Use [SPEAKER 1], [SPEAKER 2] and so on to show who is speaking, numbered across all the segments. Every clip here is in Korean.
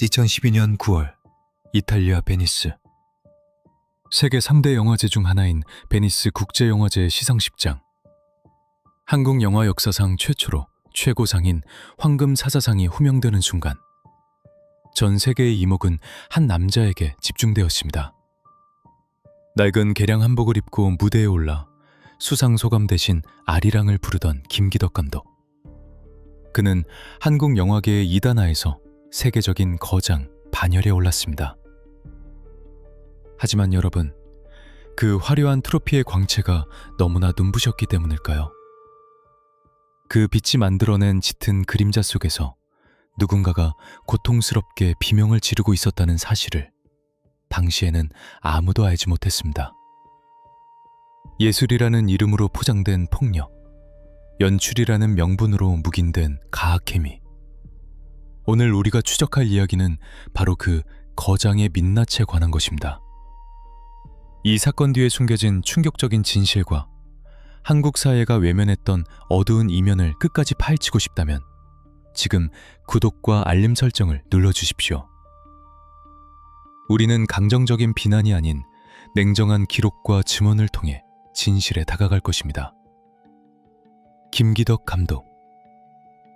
[SPEAKER 1] 2012년 9월 이탈리아 베니스. 세계 3대 영화제 중 하나인 베니스 국제영화제 시상식장. 한국 영화 역사상 최초로 최고상인 황금사자상이 호명되는 순간 전 세계의 이목은 한 남자에게 집중되었습니다. 낡은 개량 한복을 입고 무대에 올라 수상소감 대신 아리랑을 부르던 김기덕 감독. 그는 한국 영화계의 이단아에서 세계적인 거장 반열에 올랐습니다. 하지만 여러분, 그 화려한 트로피의 광채가 너무나 눈부셨기 때문일까요? 그 빛이 만들어낸 짙은 그림자 속에서 누군가가 고통스럽게 비명을 지르고 있었다는 사실을 당시에는 아무도 알지 못했습니다. 예술이라는 이름으로 포장된 폭력, 연출이라는 명분으로 묵인된 가학행위. 오늘 우리가 추적할 이야기는 바로 그 거장의 민낯에 관한 것입니다. 이 사건 뒤에 숨겨진 충격적인 진실과 한국 사회가 외면했던 어두운 이면을 끝까지 파헤치고 싶다면 지금 구독과 알림 설정을 눌러주십시오. 우리는 강정적인 비난이 아닌 냉정한 기록과 증언을 통해 진실에 다가갈 것입니다. 김기덕 감독.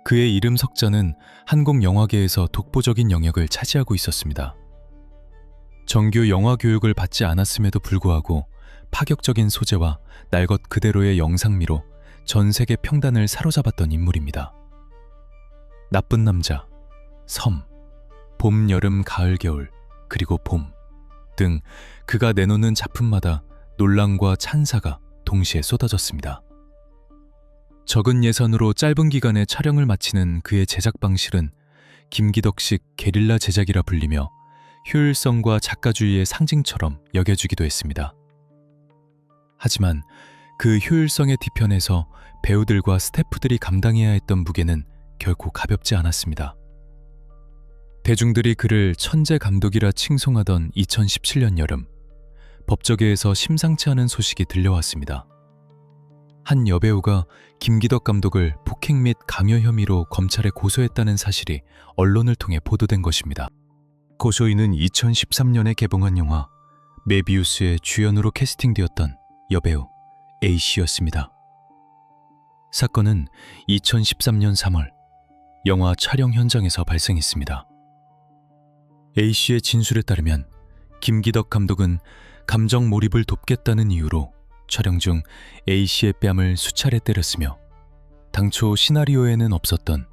[SPEAKER 1] 그의 이름 석자는 한국 영화계에서 독보적인 영역을 차지하고 있었습니다. 정규 영화 교육을 받지 않았음에도 불구하고 파격적인 소재와 날 것 그대로의 영상미로 전 세계 평단을 사로잡았던 인물입니다. 나쁜 남자, 섬, 봄, 여름, 가을, 겨울, 그리고 봄 등 그가 내놓는 작품마다 논란과 찬사가 동시에 쏟아졌습니다. 적은 예산으로 짧은 기간에 촬영을 마치는 그의 제작 방식은 김기덕식 게릴라 제작이라 불리며 효율성과 작가주의의 상징처럼 여겨지기도 했습니다. 하지만 그 효율성의 뒤편에서 배우들과 스태프들이 감당해야 했던 무게는 결코 가볍지 않았습니다. 대중들이 그를 천재 감독이라 칭송하던 2017년 여름, 법조계에서 심상치 않은 소식이 들려왔습니다. 한 여배우가 김기덕 감독을 폭행 및 강요 혐의로 검찰에 고소했다는 사실이 언론을 통해 보도된 것입니다. 고소인은 2013년에 개봉한 영화 메비우스의 주연으로 캐스팅되었던 여배우 A씨였습니다. 사건은 2013년 3월 영화 촬영 현장에서 발생했습니다. A씨의 진술에 따르면 김기덕 감독은 감정 몰입을 돕겠다는 이유로 촬영 중 A씨의 뺨을 수차례 때렸으며 당초 시나리오에는 없었던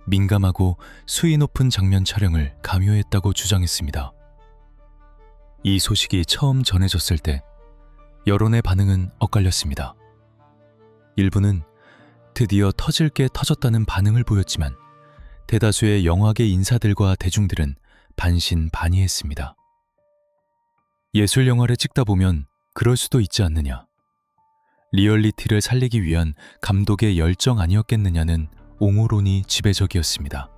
[SPEAKER 1] 민감하고 수위 높은 장면 촬영을 강요했다고 주장했습니다. 이 소식이 처음 전해졌을 때 여론의 반응은 엇갈렸습니다. 일부는 드디어 터질 게 터졌다는 반응을 보였지만 대다수의 영화계 인사들과 대중들은 반신반의했습니다. 예술 영화를 찍다 보면 그럴 수도 있지 않느냐. 리얼리티를 살리기 위한 감독의 열정 아니었겠느냐는 옹호론이 지배적이었습니다.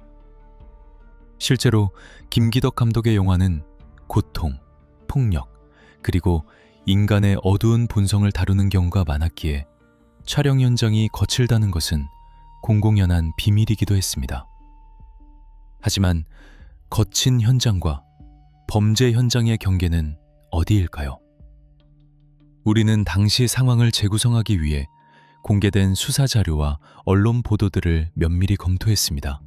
[SPEAKER 1] 실제로 김기덕 감독의 영화는 고통, 폭력, 그리고 인간의 어두운 본성을 다루는 경우가 많았기에 촬영 현장이 거칠다는 것은 공공연한 비밀이기도 했습니다. 하지만 거친 현장과 범죄 현장의 경계는 어디일까요? 우리는 당시 상황을 재구성하기 위해 공개된 수사 자료와 언론 보도들을 면밀히 검토했습니다.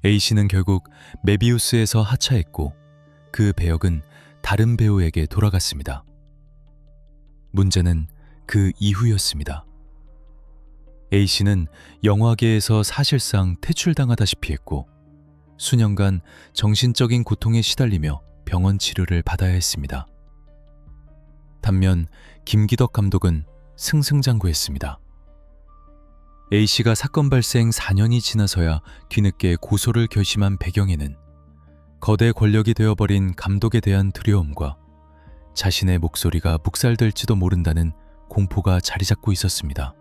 [SPEAKER 1] A씨는 결국 메비우스에서 하차했고 그 배역은 다른 배우에게 돌아갔습니다. 문제는 그 이후였습니다. A씨는 영화계에서 사실상 퇴출당하다시피 했고 수년간 정신적인 고통에 시달리며 병원 치료를 받아야 했습니다. 단면 김기덕 감독은 승승장구했습니다. A씨가 사건 발생 4년이 지나서야 뒤늦게 고소를 결심한 배경에는 거대 권력이 되어버린 감독에 대한 두려움과 자신의 목소리가 묵살될지도 모른다는 공포가 자리 잡고 있었습니다.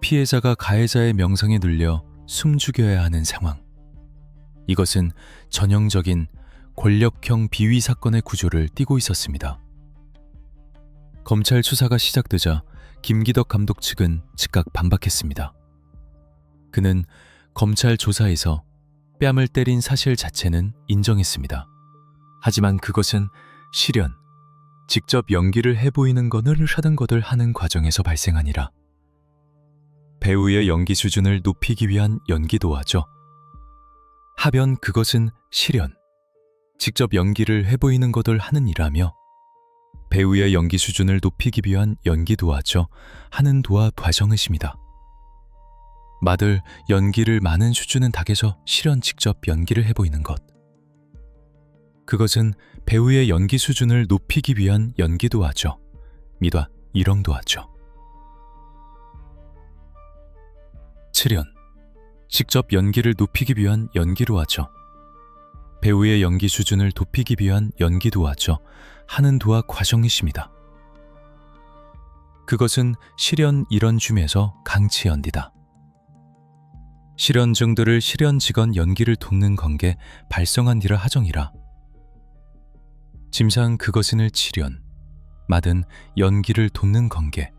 [SPEAKER 1] 피해자가 가해자의 명성에 눌려 숨죽여야 하는 상황. 이것은 전형적인 권력형 비위 사건의 구조를 띠고 있었습니다. 검찰 수사가 시작되자 김기덕 감독 측은 즉각 반박했습니다. 그는 검찰 조사에서 뺨을 때린 사실 자체는 인정했습니다. 하지만 그것은 실연, 직접 연기를 해보이는 것을 하는 과정에서 발생하니라. 배우의 연기 수준을 높이기 위한 연기도화죠. 하변 그것은 실연, 직접 연기를 해보이는 것을 하는 일하며 배우의 연기 수준을 높이기 위한 연기도화죠. 하는 도화 과정이십니다. 마들 연기를 많은 수준은 닭에서 실연 직접 연기를 해보이는 것. 그것은 배우의 연기 수준을 높이기 위한 연기도화죠. 미다 일렁도화죠. 7연 직접 연기를 높이기 위한 연기로하죠. 배우의 연기 수준을 높이기 위한 연기도화죠. 하는 도화 과정이십니다. 그것은 실연 이런 줌에서 강치 연디다. 실연증들을 실연직원 연기를 돕는 관계 발성한 디라 하정이라. 짐상 그것은을 치련, 마든 연기를 돕는 관계.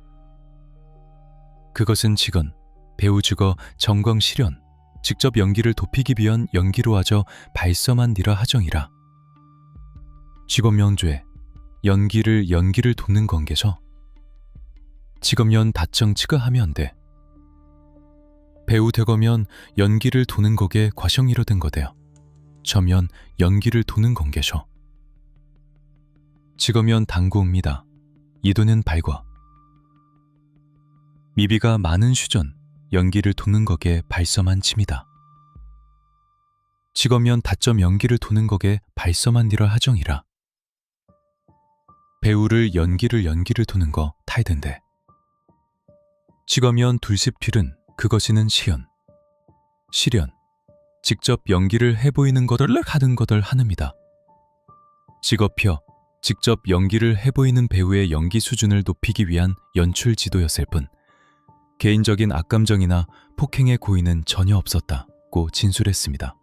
[SPEAKER 1] 그것은 직원, 배우 주거 정광 실연, 직접 연기를 돕이기 위한 연기로 하저 발성한 디라 하정이라. 직업연죄, 연기를 돕는 관계서 직업연 다청 치가하면 돼. 배우 되거면 연기를 도는 거게 과정이로 된 거대요. 저면 연기를 도는 관계셔. 직업연 당구입니다. 이도는 발과. 미비가 많은 슈전, 연기를 도는 거게 발섬한 침이다. 직업연 다점 연기를 도는 거게 발섬한 디라 하정이라. 배우를 연기를 도는 거 타이든데. 직업연 둘십필은 그것이는 시연, 실연, 직접 연기를 해보이는 것을 하는 것을 하느입니다. 직업혀, 직접 연기를 해보이는 배우의 연기 수준을 높이기 위한 연출 지도였을 뿐 개인적인 악감정이나 폭행의 고의는 전혀 없었다고 진술했습니다.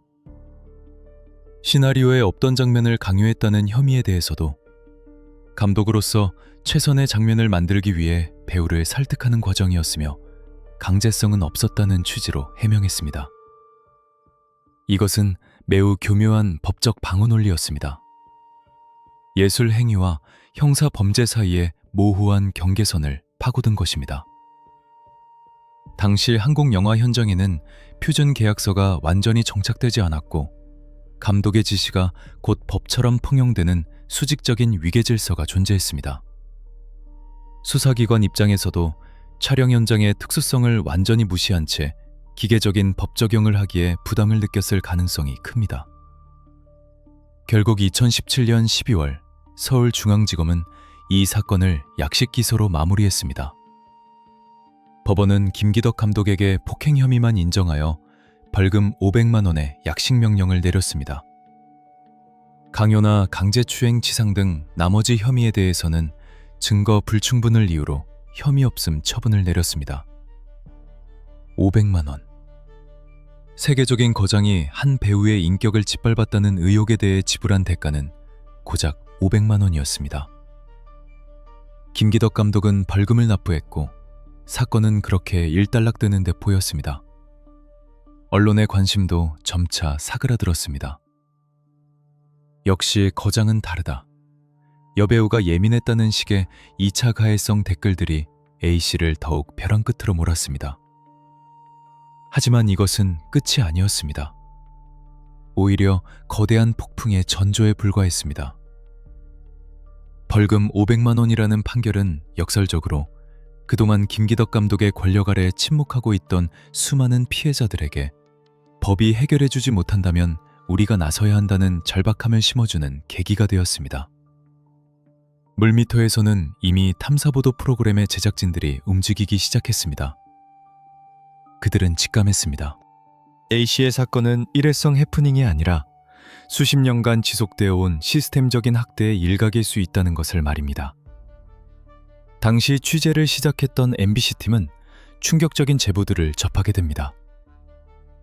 [SPEAKER 1] 시나리오에 없던 장면을 강요했다는 혐의에 대해서도 감독으로서 최선의 장면을 만들기 위해 배우를 설득하는 과정이었으며 강제성은 없었다는 취지로 해명했습니다. 이것은 매우 교묘한 법적 방어 논리였습니다. 예술 행위와 형사 범죄 사이의 모호한 경계선을 파고든 것입니다. 당시 한국 영화 현장에는 표준 계약서가 완전히 정착되지 않았고 감독의 지시가 곧 법처럼 통용되는 수직적인 위계 질서가 존재했습니다. 수사기관 입장에서도 촬영 현장의 특수성을 완전히 무시한 채 기계적인 법 적용을 하기에 부담을 느꼈을 가능성이 큽니다. 결국 2017년 12월 서울중앙지검은 이 사건을 약식 기소로 마무리했습니다. 법원은 김기덕 감독에게 폭행 혐의만 인정하여 벌금 500만 원의 약식 명령을 내렸습니다. 강요나 강제추행치상 등 나머지 혐의에 대해서는 증거 불충분을 이유로 혐의 없음 처분을 내렸습니다. 500만 원. 세계적인 거장이 한 배우의 인격을 짓밟았다는 의혹에 대해 지불한 대가는 고작 500만 원이었습니다. 김기덕 감독은 벌금을 납부했고 사건은 그렇게 일단락되는 데 보였습니다. 언론의 관심도 점차 사그라들었습니다. 역시 거장은 다르다. 여배우가 예민했다는 식의 2차 가해성 댓글들이 A씨를 더욱 벼랑 끝으로 몰았습니다. 하지만 이것은 끝이 아니었습니다. 오히려 거대한 폭풍의 전조에 불과했습니다. 벌금 500만 원이라는 판결은 역설적으로 그동안 김기덕 감독의 권력 아래 침묵하고 있던 수많은 피해자들에게 법이 해결해주지 못한다면 우리가 나서야 한다는 절박함을 심어주는 계기가 되었습니다. 물미터에서는 이미 탐사보도 프로그램의 제작진들이 움직이기 시작했습니다. 그들은 직감했습니다. A씨의 사건은 일회성 해프닝이 아니라 수십 년간 지속되어 온 시스템적인 학대의 일각일 수 있다는 것을 말입니다. 당시 취재를 시작했던 MBC팀은 충격적인 제보들을 접하게 됩니다.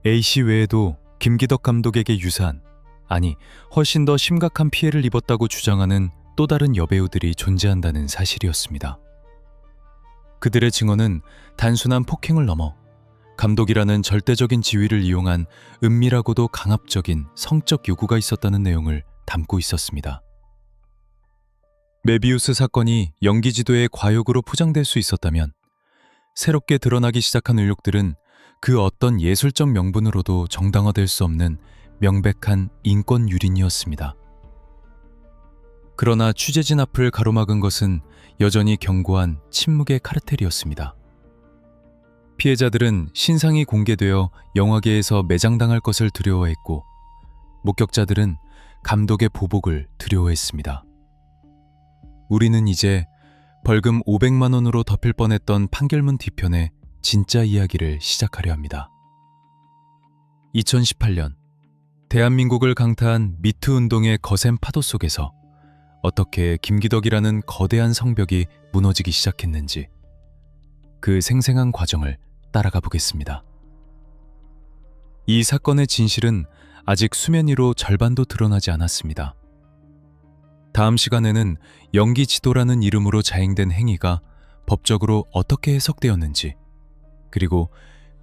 [SPEAKER 1] A씨 외에도 김기덕 감독에게 유사한, 아니 훨씬 더 심각한 피해를 입었다고 주장하는 또 다른 여배우들이 존재한다는 사실이었습니다. 그들의 증언은 단순한 폭행을 넘어 감독이라는 절대적인 지위를 이용한 은밀하고도 강압적인 성적 요구가 있었다는 내용을 담고 있었습니다. 메비우스 사건이 연기 지도의 과욕으로 포장될 수 있었다면 새롭게 드러나기 시작한 의혹들은 그 어떤 예술적 명분으로도 정당화될 수 없는 명백한 인권 유린이었습니다. 그러나 취재진 앞을 가로막은 것은 여전히 견고한 침묵의 카르텔이었습니다. 피해자들은 신상이 공개되어 영화계에서 매장당할 것을 두려워했고, 목격자들은 감독의 보복을 두려워했습니다. 우리는 이제 벌금 500만 원으로 덮일 뻔했던 판결문 뒤편의 진짜 이야기를 시작하려 합니다. 2018년, 대한민국을 강타한 미투 운동의 거센 파도 속에서 어떻게 김기덕이라는 거대한 성벽이 무너지기 시작했는지, 그 생생한 과정을 따라가 보겠습니다. 이 사건의 진실은 아직 수면 위로 절반도 드러나지 않았습니다. 다음 시간에는 연기 지도라는 이름으로 자행된 행위가 법적으로 어떻게 해석되었는지, 그리고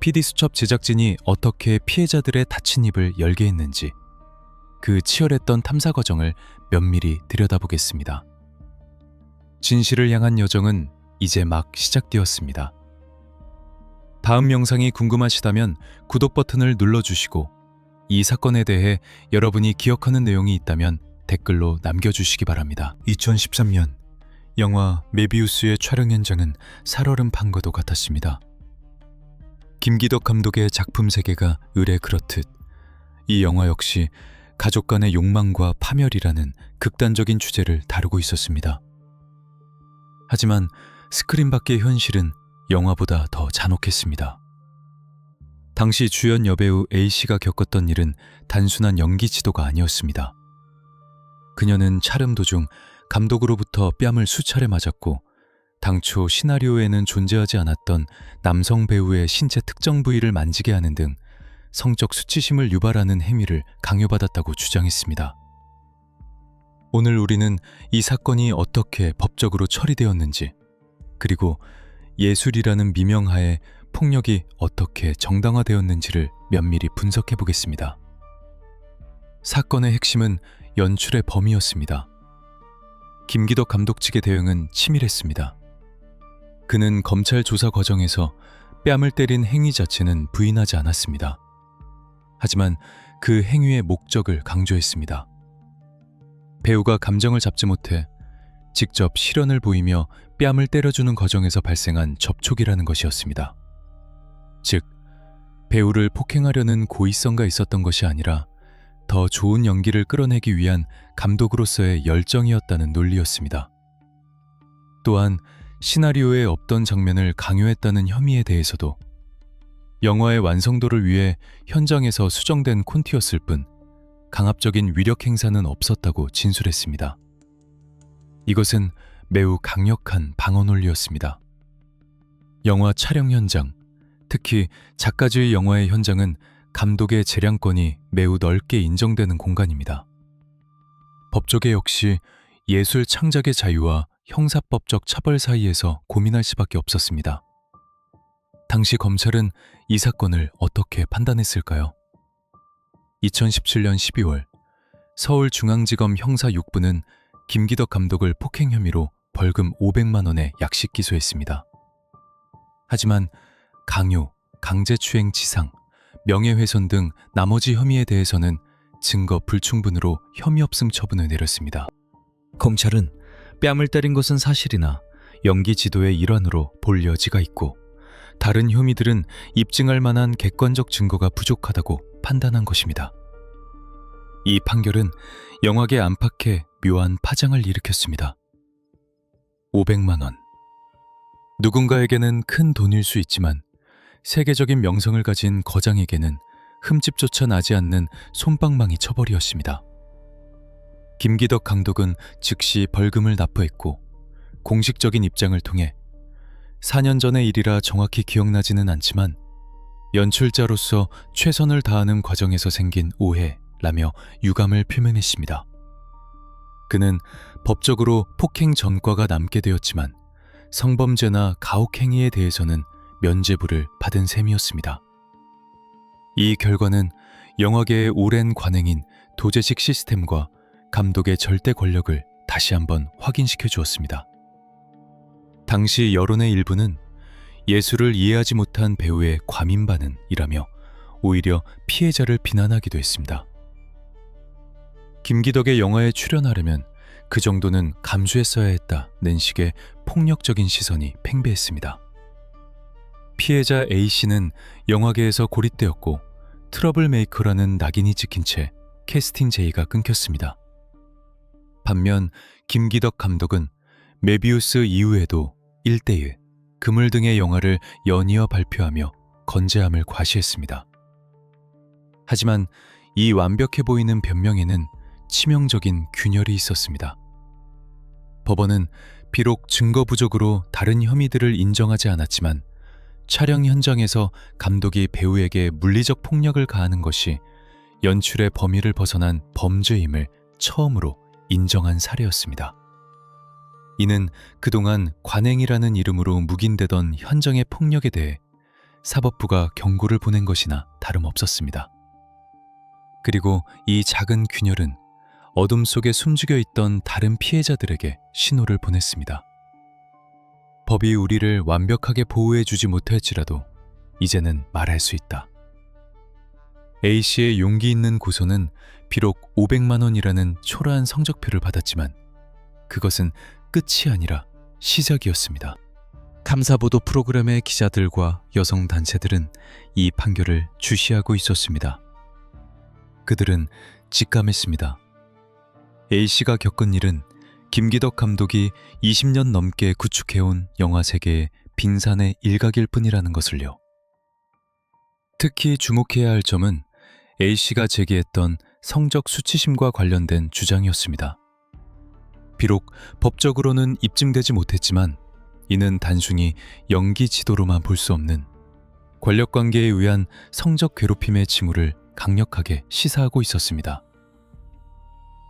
[SPEAKER 1] PD수첩 제작진이 어떻게 피해자들의 닫힌 입을 열게 했는지, 그 치열했던 탐사 과정을 면밀히 들여다보겠습니다. 진실을 향한 여정은 이제 막 시작되었습니다. 다음 영상이 궁금하시다면 구독 버튼을 눌러주시고, 이 사건에 대해 여러분이 기억하는 내용이 있다면 댓글로 남겨주시기 바랍니다. 2013년, 영화 메비우스의 촬영 현장은 살얼음 판과도 같았습니다. 김기덕 감독의 작품 세계가 을에 그렇듯 이 영화 역시 가족 간의 욕망과 파멸이라는 극단적인 주제를 다루고 있었습니다. 하지만 스크린 밖의 현실은 영화보다 더 잔혹했습니다. 당시 주연 여배우 A씨가 겪었던 일은 단순한 연기 지도가 아니었습니다. 그녀는 촬영 도중 감독으로부터 뺨을 수차례 맞았고, 당초 시나리오에는 존재하지 않았던 남성 배우의 신체 특정 부위를 만지게 하는 등 성적 수치심을 유발하는 행위를 강요받았다고 주장했습니다. 오늘 우리는 이 사건이 어떻게 법적으로 처리되었는지, 그리고 예술이라는 미명하에 폭력이 어떻게 정당화되었는지를 면밀히 분석해 보겠습니다. 사건의 핵심은 연출의 범위였습니다. 김기덕 감독 측의 대응은 치밀했습니다. 그는 검찰 조사 과정에서 뺨을 때린 행위 자체는 부인하지 않았습니다. 하지만 그 행위의 목적을 강조했습니다. 배우가 감정을 잡지 못해 직접 실연을 보이며 뺨을 때려주는 과정에서 발생한 접촉이라는 것이었습니다. 즉, 배우를 폭행하려는 고의성가 있었던 것이 아니라 더 좋은 연기를 끌어내기 위한 감독으로서의 열정이었다는 논리였습니다. 또한 시나리오에 없던 장면을 강요했다는 혐의에 대해서도 영화의 완성도를 위해 현장에서 수정된 콘티였을 뿐 강압적인 위력 행사는 없었다고 진술했습니다. 이것은 매우 강력한 방어 논리였습니다. 영화 촬영 현장, 특히 작가주의 영화의 현장은 감독의 재량권이 매우 넓게 인정되는 공간입니다. 법조계 역시 예술 창작의 자유와 형사법적 처벌 사이에서 고민할 수밖에 없었습니다. 당시 검찰은 이 사건을 어떻게 판단했을까요? 2017년 12월, 서울중앙지검 형사 6부는 김기덕 감독을 폭행 혐의로 벌금 500만 원에 약식 기소했습니다. 하지만 강요, 강제추행 치상, 명예훼손 등 나머지 혐의에 대해서는 증거 불충분으로 혐의 없음 처분을 내렸습니다. 검찰은 뺨을 때린 것은 사실이나 연기 지도의 일환으로 볼 여지가 있고, 다른 혐의들은 입증할 만한 객관적 증거가 부족하다고 판단한 것입니다. 이 판결은 영화계 안팎에 묘한 파장을 일으켰습니다. 500만 원. 누군가에게는 큰 돈일 수 있지만 세계적인 명성을 가진 거장에게는 흠집조차 나지 않는 솜방망이 처벌이었습니다. 김기덕 감독은 즉시 벌금을 납부했고, 공식적인 입장을 통해 4년 전의 일이라 정확히 기억나지는 않지만 연출자로서 최선을 다하는 과정에서 생긴 오해라며 유감을 표명했습니다. 그는 법적으로 폭행 전과가 남게 되었지만 성범죄나 가혹행위에 대해서는 면죄부를 받은 셈이었습니다. 이 결과는 영화계의 오랜 관행인 도제식 시스템과 감독의 절대 권력을 다시 한번 확인시켜 주었습니다. 당시 여론의 일부는 예술을 이해하지 못한 배우의 과민반응이라며 오히려 피해자를 비난하기도 했습니다. 김기덕의 영화에 출연하려면 그 정도는 감수했어야 했다는 식의 폭력적인 시선이 팽배했습니다. 피해자 A씨는 영화계에서 고립되었고 트러블 메이커라는 낙인이 찍힌 채 캐스팅 제의가 끊겼습니다. 반면 김기덕 감독은 메비우스 이후에도 1대1, 그물 등의 영화를 연이어 발표하며 건재함을 과시했습니다. 하지만 이 완벽해 보이는 변명에는 치명적인 균열이 있었습니다. 법원은 비록 증거 부족으로 다른 혐의들을 인정하지 않았지만 촬영 현장에서 감독이 배우에게 물리적 폭력을 가하는 것이 연출의 범위를 벗어난 범죄임을 처음으로 인정한 사례였습니다. 이는 그동안 관행이라는 이름으로 묵인되던 현장의 폭력에 대해 사법부가 경고를 보낸 것이나 다름없었습니다. 그리고 이 작은 균열은 어둠 속에 숨죽여 있던 다른 피해자들에게 신호를 보냈습니다. 법이 우리를 완벽하게 보호해주지 못할지라도 이제는 말할 수 있다. A씨의 용기 있는 고소는 비록 500만 원이라는 초라한 성적표를 받았지만 그것은 끝이 아니라 시작이었습니다. 탐사보도 프로그램의 기자들과 여성단체들은 이 판결을 주시하고 있었습니다. 그들은 직감했습니다. A씨가 겪은 일은 김기덕 감독이 20년 넘게 구축해온 영화 세계의 빙산의 일각일 뿐이라는 것을요. 특히 주목해야 할 점은 A씨가 제기했던 성적 수치심과 관련된 주장이었습니다. 비록 법적으로는 입증되지 못했지만 이는 단순히 연기 지도로만 볼 수 없는 권력관계에 의한 성적 괴롭힘의 징후를 강력하게 시사하고 있었습니다.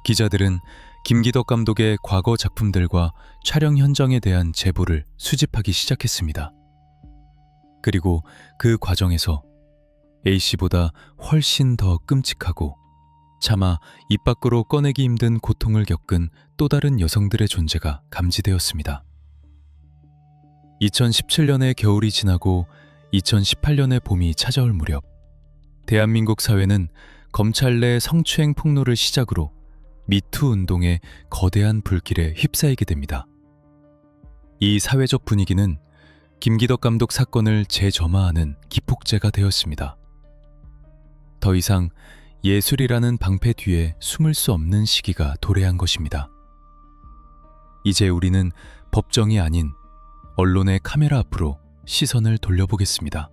[SPEAKER 1] 기자들은 김기덕 감독의 과거 작품들과 촬영 현장에 대한 제보를 수집하기 시작했습니다. 그리고 그 과정에서 A씨보다 훨씬 더 끔찍하고 차마 입 밖으로 꺼내기 힘든 고통을 겪은 또 다른 여성들의 존재가 감지되었습니다. 2017년의 겨울이 지나고 2018년의 봄이 찾아올 무렵 대한민국 사회는 검찰 내 성추행 폭로를 시작으로 미투 운동의 거대한 불길에 휩싸이게 됩니다. 이 사회적 분위기는 김기덕 감독 사건을 재점화하는 기폭제가 되었습니다. 더 이상 예술이라는 방패 뒤에 숨을 수 없는 시기가 도래한 것입니다. 이제 우리는 법정이 아닌 언론의 카메라 앞으로 시선을 돌려보겠습니다.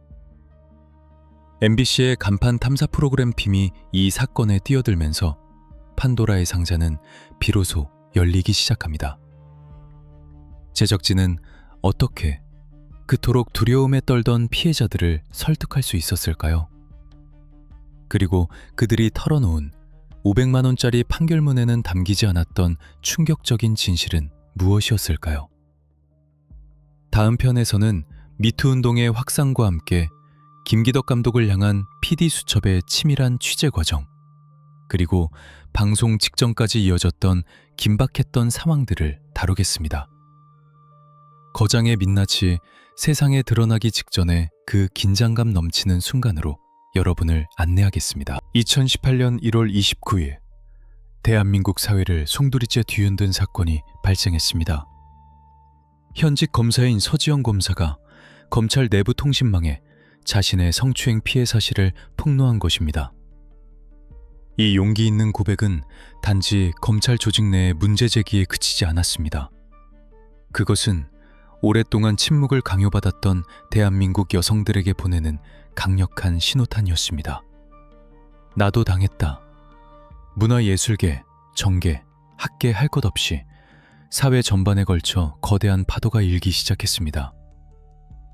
[SPEAKER 1] MBC의 간판 탐사 프로그램 팀이 이 사건에 뛰어들면서 판도라의 상자는 비로소 열리기 시작합니다. 제작진은 어떻게 그토록 두려움에 떨던 피해자들을 설득할 수 있었을까요? 그리고 그들이 털어놓은 500만 원짜리 판결문에는 담기지 않았던 충격적인 진실은 무엇이었을까요? 다음 편에서는 미투 운동의 확산과 함께 김기덕 감독을 향한 PD 수첩의 치밀한 취재 과정, 그리고 방송 직전까지 이어졌던 긴박했던 상황들을 다루겠습니다. 거장의 민낯이 세상에 드러나기 직전에 그 긴장감 넘치는 순간으로 여러분을 안내하겠습니다. 2018년 1월 29일 대한민국 사회를 송두리째 뒤흔든 사건이 발생했습니다. 현직 검사인 서지영 검사가 검찰 내부 통신망에 자신의 성추행 피해 사실을 폭로한 것입니다. 이 용기 있는 고백은 단지 검찰 조직 내의 문제 제기에 그치지 않았습니다. 그것은 오랫동안 침묵을 강요받았던 대한민국 여성들에게 보내는 강력한 신호탄이었습니다. 나도 당했다. 문화예술계, 정계, 학계 할 것 없이 사회 전반에 걸쳐 거대한 파도가 일기 시작했습니다.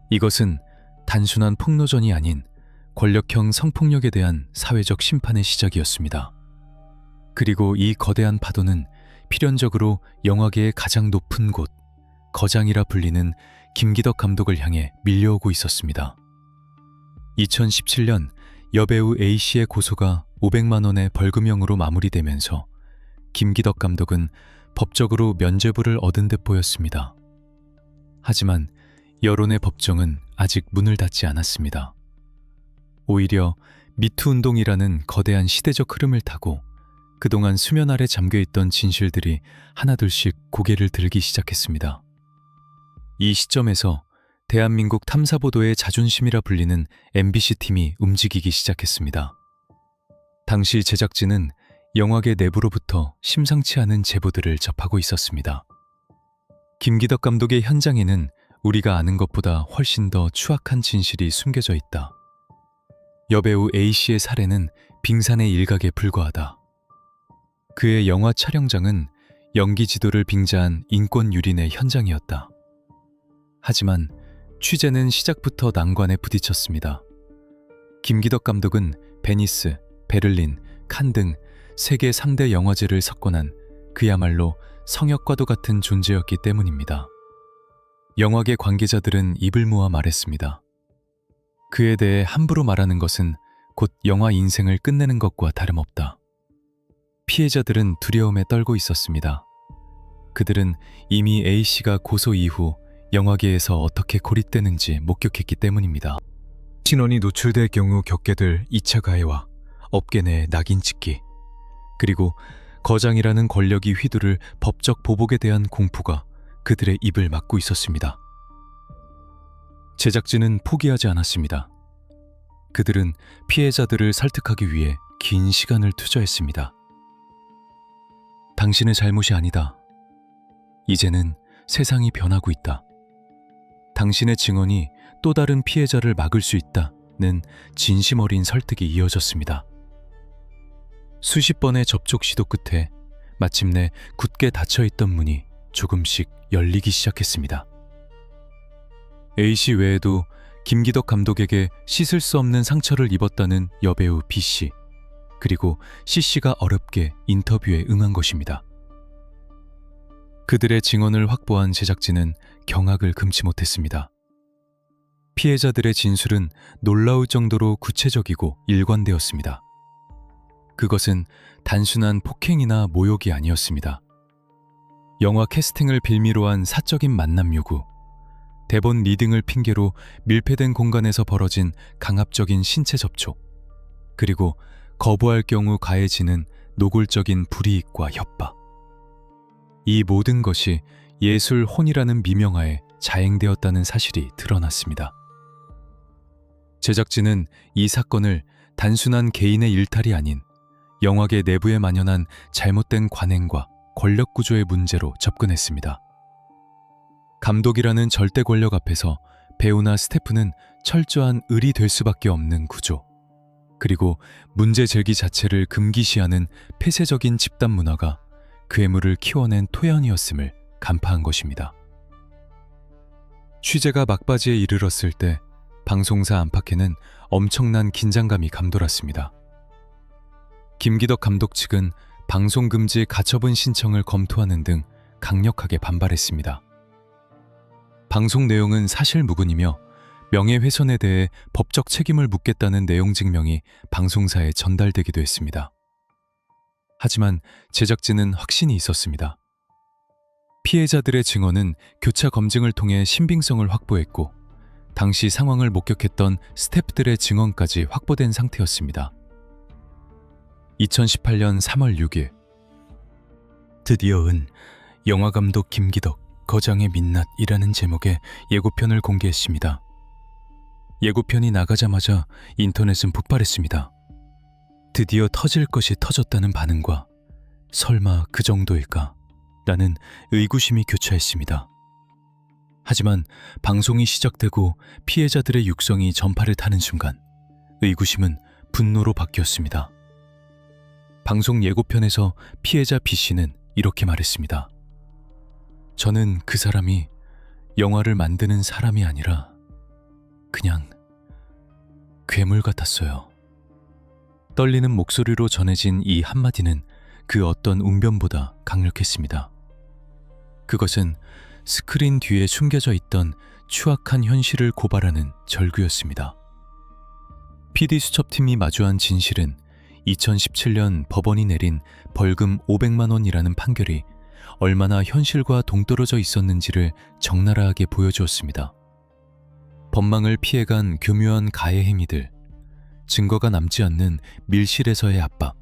[SPEAKER 1] 이것은 단순한 폭로전이 아닌 권력형 성폭력에 대한 사회적 심판의 시작이었습니다. 그리고 이 거대한 파도는 필연적으로 영화계의 가장 높은 곳, 거장이라 불리는 김기덕 감독을 향해 밀려오고 있었습니다. 2017년 여배우 A씨의 고소가 500만 원의 벌금형으로 마무리되면서 김기덕 감독은 법적으로 면죄부를 얻은 듯 보였습니다. 하지만 여론의 법정은 아직 문을 닫지 않았습니다. 오히려 미투 운동이라는 거대한 시대적 흐름을 타고 그동안 수면 아래 잠겨있던 진실들이 하나둘씩 고개를 들기 시작했습니다. 이 시점에서 대한민국 탐사보도의 자존심이라 불리는 MBC팀이 움직이기 시작했습니다. 당시 제작진은 영화계 내부로부터 심상치 않은 제보들을 접하고 있었습니다. 김기덕 감독의 현장에는 우리가 아는 것보다 훨씬 더 추악한 진실이 숨겨져 있다. 여배우 A씨의 살해는 빙산의 일각에 불과하다. 그의 영화 촬영장은 연기 지도를 빙자한 인권 유린의 현장이었다. 하지만 취재는 시작부터 난관에 부딪혔습니다. 김기덕 감독은 베니스, 베를린, 칸 등 세계 3대 영화제를 석권한 그야말로 성역과도 같은 존재였기 때문입니다. 영화계 관계자들은 입을 모아 말했습니다. 그에 대해 함부로 말하는 것은 곧 영화 인생을 끝내는 것과 다름없다. 피해자들은 두려움에 떨고 있었습니다. 그들은 이미 A씨가 고소 이후 영화계에서 어떻게 고립되는지 목격했기 때문입니다. 신원이 노출될 경우 겪게 될 2차 가해와 업계 내 낙인 찍기, 그리고 거장이라는 권력이 휘두를 법적 보복에 대한 공포가 그들의 입을 막고 있었습니다. 제작진은 포기하지 않았습니다. 그들은 피해자들을 설득하기 위해 긴 시간을 투자했습니다. 당신의 잘못이 아니다. 이제는 세상이 변하고 있다. 당신의 증언이 또 다른 피해자를 막을 수 있다는 진심 어린 설득이 이어졌습니다. 수십 번의 접촉 시도 끝에 마침내 굳게 닫혀있던 문이 조금씩 열리기 시작했습니다. A씨 외에도 김기덕 감독에게 씻을 수 없는 상처를 입었다는 여배우 B씨, 그리고 C씨가 어렵게 인터뷰에 응한 것입니다. 그들의 증언을 확보한 제작진은 경악을 금치 못했습니다. 피해자들의 진술은 놀라울 정도로 구체적이고 일관되었습니다. 그것은 단순한 폭행이나 모욕이 아니었습니다. 영화 캐스팅을 빌미로 한 사적인 만남 요구, 대본 리딩을 핑계로 밀폐된 공간에서 벌어진 강압적인 신체 접촉, 그리고 거부할 경우 가해지는 노골적인 불이익과 협박. 이 모든 것이 예술 혼이라는 미명하에 자행되었다는 사실이 드러났습니다. 제작진은 이 사건을 단순한 개인의 일탈이 아닌 영화계 내부에 만연한 잘못된 관행과 권력 구조의 문제로 접근했습니다. 감독이라는 절대 권력 앞에서 배우나 스태프는 철저한 을이 될 수밖에 없는 구조, 그리고 문제 제기 자체를 금기시하는 폐쇄적인 집단 문화가 괴물을 키워낸 토양이었음을 간파한 것입니다. 취재가 막바지에 이르렀을 때 방송사 안팎에는 엄청난 긴장감이 감돌았습니다. 김기덕 감독 측은 방송금지 가처분 신청을 검토하는 등 강력하게 반발했습니다. 방송 내용은 사실무근이며 명예훼손에 대해 법적 책임을 묻겠다는 내용 증명이 방송사에 전달되기도 했습니다. 하지만 제작진은 확신이 있었습니다. 피해자들의 증언은 교차 검증을 통해 신빙성을 확보했고 당시 상황을 목격했던 스태프들의 증언까지 확보된 상태였습니다. 2018년 3월 6일 드디어 영화감독 김기덕 거장의 민낯이라는 제목의 예고편을 공개했습니다. 예고편이 나가자마자 인터넷은 폭발했습니다. 드디어 터질 것이 터졌다는 반응과 설마 그 정도일까? 라는 의구심이 교차했습니다. 하지만 방송이 시작되고 피해자들의 육성이 전파를 타는 순간 의구심은 분노로 바뀌었습니다. 방송 예고편에서 피해자 B씨는 이렇게 말했습니다. 저는 그 사람이 영화를 만드는 사람이 아니라 그냥 괴물 같았어요. 떨리는 목소리로 전해진 이 한마디는 그 어떤 웅변보다 강력했습니다. 그것은 스크린 뒤에 숨겨져 있던 추악한 현실을 고발하는 절규였습니다. PD수첩팀이 마주한 진실은 2017년 법원이 내린 벌금 500만 원이라는 판결이 얼마나 현실과 동떨어져 있었는지를 적나라하게 보여주었습니다. 법망을 피해간 교묘한 가해 행위들, 증거가 남지 않는 밀실에서의 압박,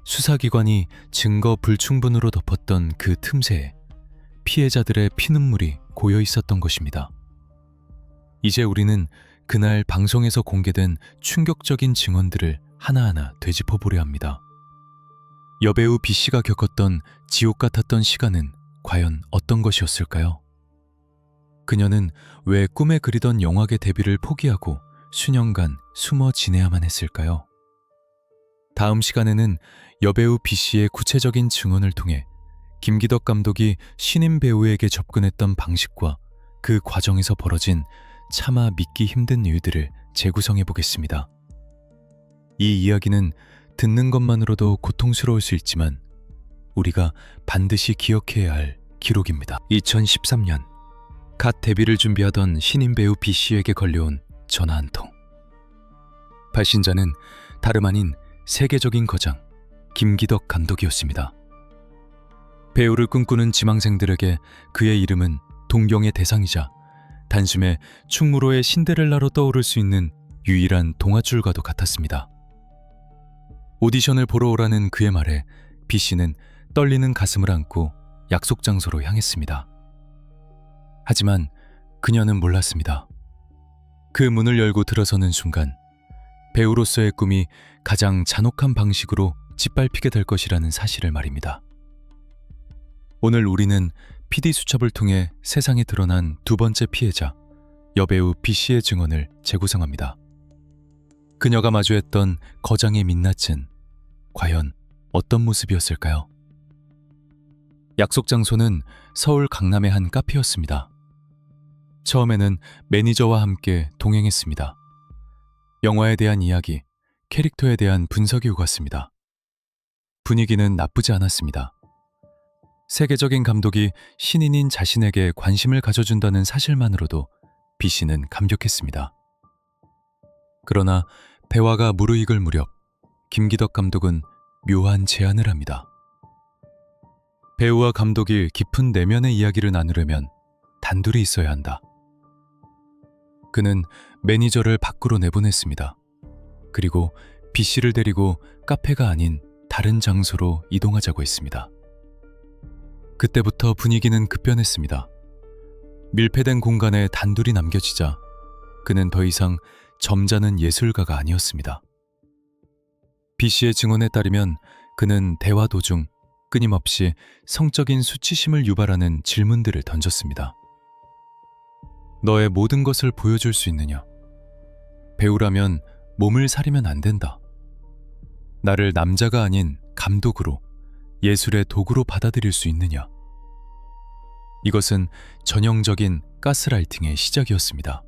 [SPEAKER 1] 수사기관이 증거 불충분으로 덮었던 그 틈새에 피해자들의 피눈물이 고여 있었던 것입니다. 이제 우리는 그날 방송에서 공개된 충격적인 증언들을 하나하나 되짚어보려 합니다. 여배우 B씨가 겪었던 지옥 같았던 시간은 과연 어떤 것이었을까요? 그녀는 왜 꿈에 그리던 영화계 데뷔를 포기하고 수년간 숨어 지내야만 했을까요? 다음 시간에는 여배우 B씨의 구체적인 증언을 통해 김기덕 감독이 신인 배우에게 접근했던 방식과 그 과정에서 벌어진 차마 믿기 힘든 일들을 재구성해 보겠습니다. 이 이야기는 듣는 것만으로도 고통스러울 수 있지만 우리가 반드시 기억해야 할 기록입니다. 2013년 갓 데뷔를 준비하던 신인 배우 B씨에게 걸려온 전화 한 통. 발신자는 다름 아닌 세계적인 거장 김기덕 감독이었습니다. 배우를 꿈꾸는 지망생들에게 그의 이름은 동경의 대상이자 단숨에 충무로의 신데렐라로 떠오를 수 있는 유일한 동화줄과도 같았습니다. 오디션을 보러 오라는 그의 말에 B씨는 떨리는 가슴을 안고 약속 장소로 향했습니다. 하지만 그녀는 몰랐습니다. 그 문을 열고 들어서는 순간 배우로서의 꿈이 가장 잔혹한 방식으로 짓밟히게 될 것이라는 사실을 말입니다. 오늘 우리는 PD수첩을 통해 세상에 드러난 두 번째 피해자, 여배우 B씨의 증언을 재구성합니다. 그녀가 마주했던 거장의 민낯은 과연 어떤 모습이었을까요? 약속 장소는 서울 강남의 한 카페였습니다. 처음에는 매니저와 함께 동행했습니다. 영화에 대한 이야기, 캐릭터에 대한 분석이 오갔습니다. 분위기는 나쁘지 않았습니다. 세계적인 감독이 신인인 자신에게 관심을 가져준다는 사실만으로도 B씨는 감격했습니다. 그러나 대화가 무르익을 무렵 김기덕 감독은 묘한 제안을 합니다. 배우와 감독이 깊은 내면의 이야기를 나누려면 단둘이 있어야 한다. 그는 매니저를 밖으로 내보냈습니다. 그리고 B씨를 데리고 카페가 아닌 다른 장소로 이동하자고 했습니다. 그때부터 분위기는 급변했습니다. 밀폐된 공간에 단둘이 남겨지자 그는 더 이상 점잖은 예술가가 아니었습니다. B씨의 증언에 따르면 그는 대화 도중 끊임없이 성적인 수치심을 유발하는 질문들을 던졌습니다. 너의 모든 것을 보여줄 수 있느냐? 배우라면 몸을 사리면 안 된다. 나를 남자가 아닌 감독으로, 예술의 도구로 받아들일 수 있느냐? 이것은 전형적인 가스라이팅의 시작이었습니다.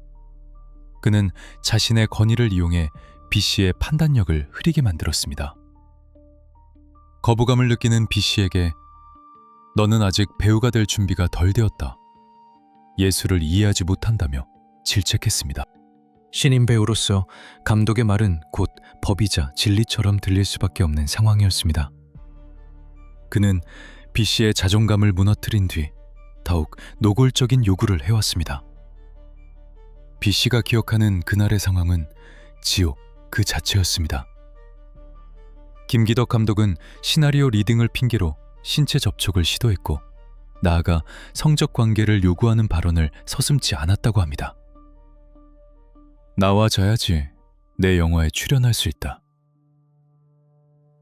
[SPEAKER 1] 그는 자신의 권위를 이용해 B씨의 판단력을 흐리게 만들었습니다. 거부감을 느끼는 B씨에게 너는 아직 배우가 될 준비가 덜 되었다. 예술을 이해하지 못한다며 질책했습니다. 신인 배우로서 감독의 말은 곧 법이자 진리처럼 들릴 수밖에 없는 상황이었습니다. 그는 B씨의 자존감을 무너뜨린 뒤 더욱 노골적인 요구를 해왔습니다. B씨가 기억하는 그날의 상황은 지옥 그 자체였습니다. 김기덕 감독은 시나리오 리딩을 핑계로 신체 접촉을 시도했고 나아가 성적 관계를 요구하는 발언을 서슴지 않았다고 합니다. 나와 자야지 내 영화에 출연할 수 있다.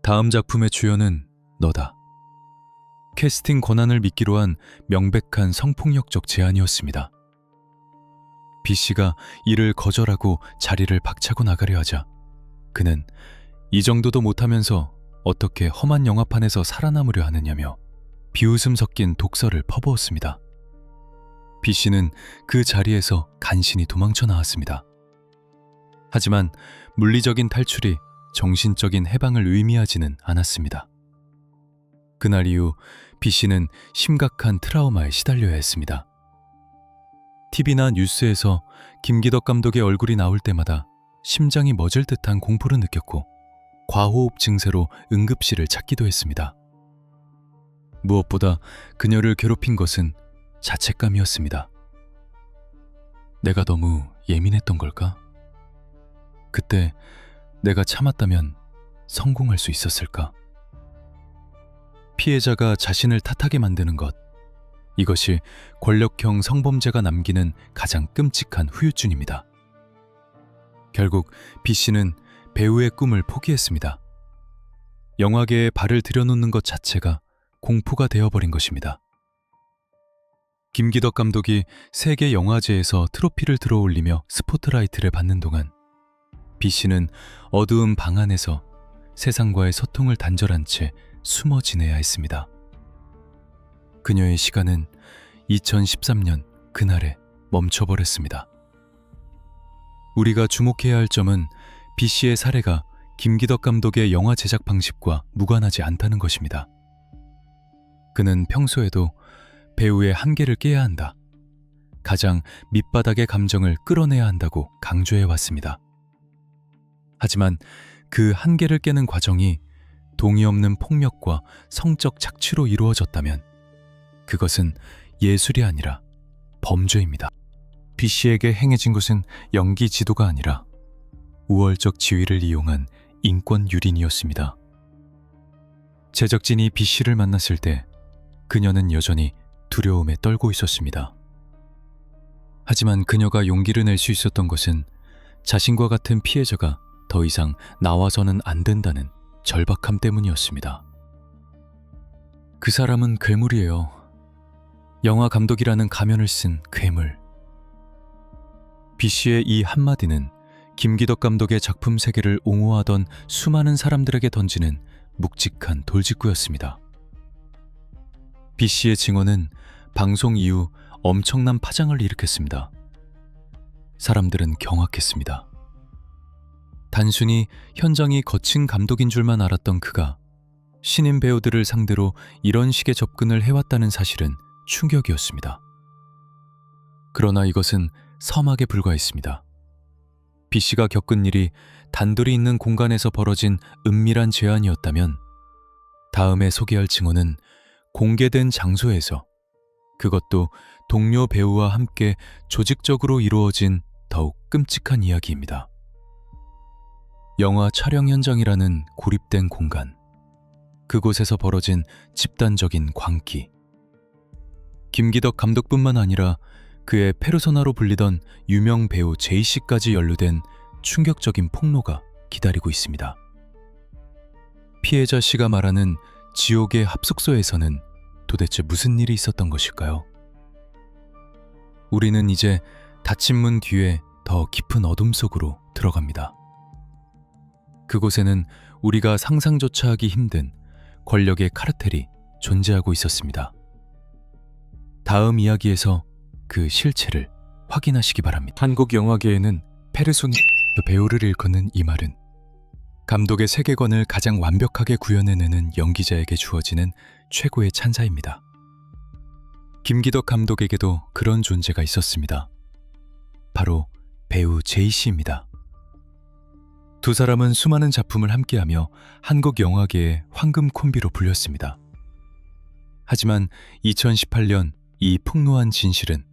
[SPEAKER 1] 다음 작품의 주연은 너다. 캐스팅 권한을 미끼로 한 명백한 성폭력적 제안이었습니다. B씨가 이를 거절하고 자리를 박차고 나가려 하자 그는 이 정도도 못하면서 어떻게 험한 영화판에서 살아남으려 하느냐며 비웃음 섞인 독설을 퍼부었습니다. B씨는 그 자리에서 간신히 도망쳐 나왔습니다. 하지만 물리적인 탈출이 정신적인 해방을 의미하지는 않았습니다. 그날 이후 B씨는 심각한 트라우마에 시달려야 했습니다. TV나 뉴스에서 김기덕 감독의 얼굴이 나올 때마다 심장이 멎을 듯한 공포를 느꼈고 과호흡 증세로 응급실을 찾기도 했습니다. 무엇보다 그녀를 괴롭힌 것은 자책감이었습니다. 내가 너무 예민했던 걸까? 그때 내가 참았다면 성공할 수 있었을까? 피해자가 자신을 탓하게 만드는 것, 이것이 권력형 성범죄가 남기는 가장 끔찍한 후유증입니다. 결국 B씨는 배우의 꿈을 포기했습니다. 영화계에 발을 들여놓는 것 자체가 공포가 되어버린 것입니다. 김기덕 감독이 세계 영화제에서 트로피를 들어올리며 스포트라이트를 받는 동안 B씨는 어두운 방 안에서 세상과의 소통을 단절한 채 숨어 지내야 했습니다. 그녀의 시간은 2013년 그날에 멈춰버렸습니다. 우리가 주목해야 할 점은 B씨의 사례가 김기덕 감독의 영화 제작 방식과 무관하지 않다는 것입니다. 그는 평소에도 배우의 한계를 깨야 한다, 가장 밑바닥의 감정을 끌어내야 한다고 강조해왔습니다. 하지만 그 한계를 깨는 과정이 동의 없는 폭력과 성적 착취로 이루어졌다면 그것은 예술이 아니라 범죄입니다. B씨에게 행해진 것은 연기 지도가 아니라 우월적 지위를 이용한 인권 유린이었습니다. 제작진이 B씨를 만났을 때 그녀는 여전히 두려움에 떨고 있었습니다. 하지만 그녀가 용기를 낼 수 있었던 것은 자신과 같은 피해자가 더 이상 나와서는 안 된다는 절박함 때문이었습니다. 그 사람은 괴물이에요. 영화 감독이라는 가면을 쓴 괴물. B씨의 이 한마디는 김기덕 감독의 작품 세계를 옹호하던 수많은 사람들에게 던지는 묵직한 돌직구였습니다. B씨의 증언은 방송 이후 엄청난 파장을 일으켰습니다. 사람들은 경악했습니다. 단순히 현장이 거친 감독인 줄만 알았던 그가 신인 배우들을 상대로 이런 식의 접근을 해왔다는 사실은 충격이었습니다. 그러나 이것은 서막에 불과했습니다. B씨가 겪은 일이 단둘이 있는 공간에서 벌어진 은밀한 죄안이었다면 다음에 소개할 증언은 공개된 장소에서, 그것도 동료 배우와 함께 조직적으로 이루어진 더욱 끔찍한 이야기입니다. 영화 촬영 현장이라는 고립된 공간, 그곳에서 벌어진 집단적인 광기. 김기덕 감독뿐만 아니라 그의 페르소나로 불리던 유명 배우 제이씨까지 연루된 충격적인 폭로가 기다리고 있습니다. 피해자 씨가 말하는 지옥의 합숙소에서는 도대체 무슨 일이 있었던 것일까요? 우리는 이제 닫힌 문 뒤에 더 깊은 어둠 속으로 들어갑니다. 그곳에는 우리가 상상조차 하기 힘든 권력의 카르텔이 존재하고 있었습니다. 다음 이야기에서 그 실체를 확인하시기 바랍니다. 한국 영화계에는 페르소나 배우를 일컫는 이 말은 감독의 세계관을 가장 완벽하게 구현해내는 연기자에게 주어지는 최고의 찬사입니다. 김기덕 감독에게도 그런 존재가 있었습니다. 바로 배우 제이씨입니다. 두 사람은 수많은 작품을 함께하며 한국 영화계의 황금 콤비로 불렸습니다. 하지만 2018년 이 폭로한 진실은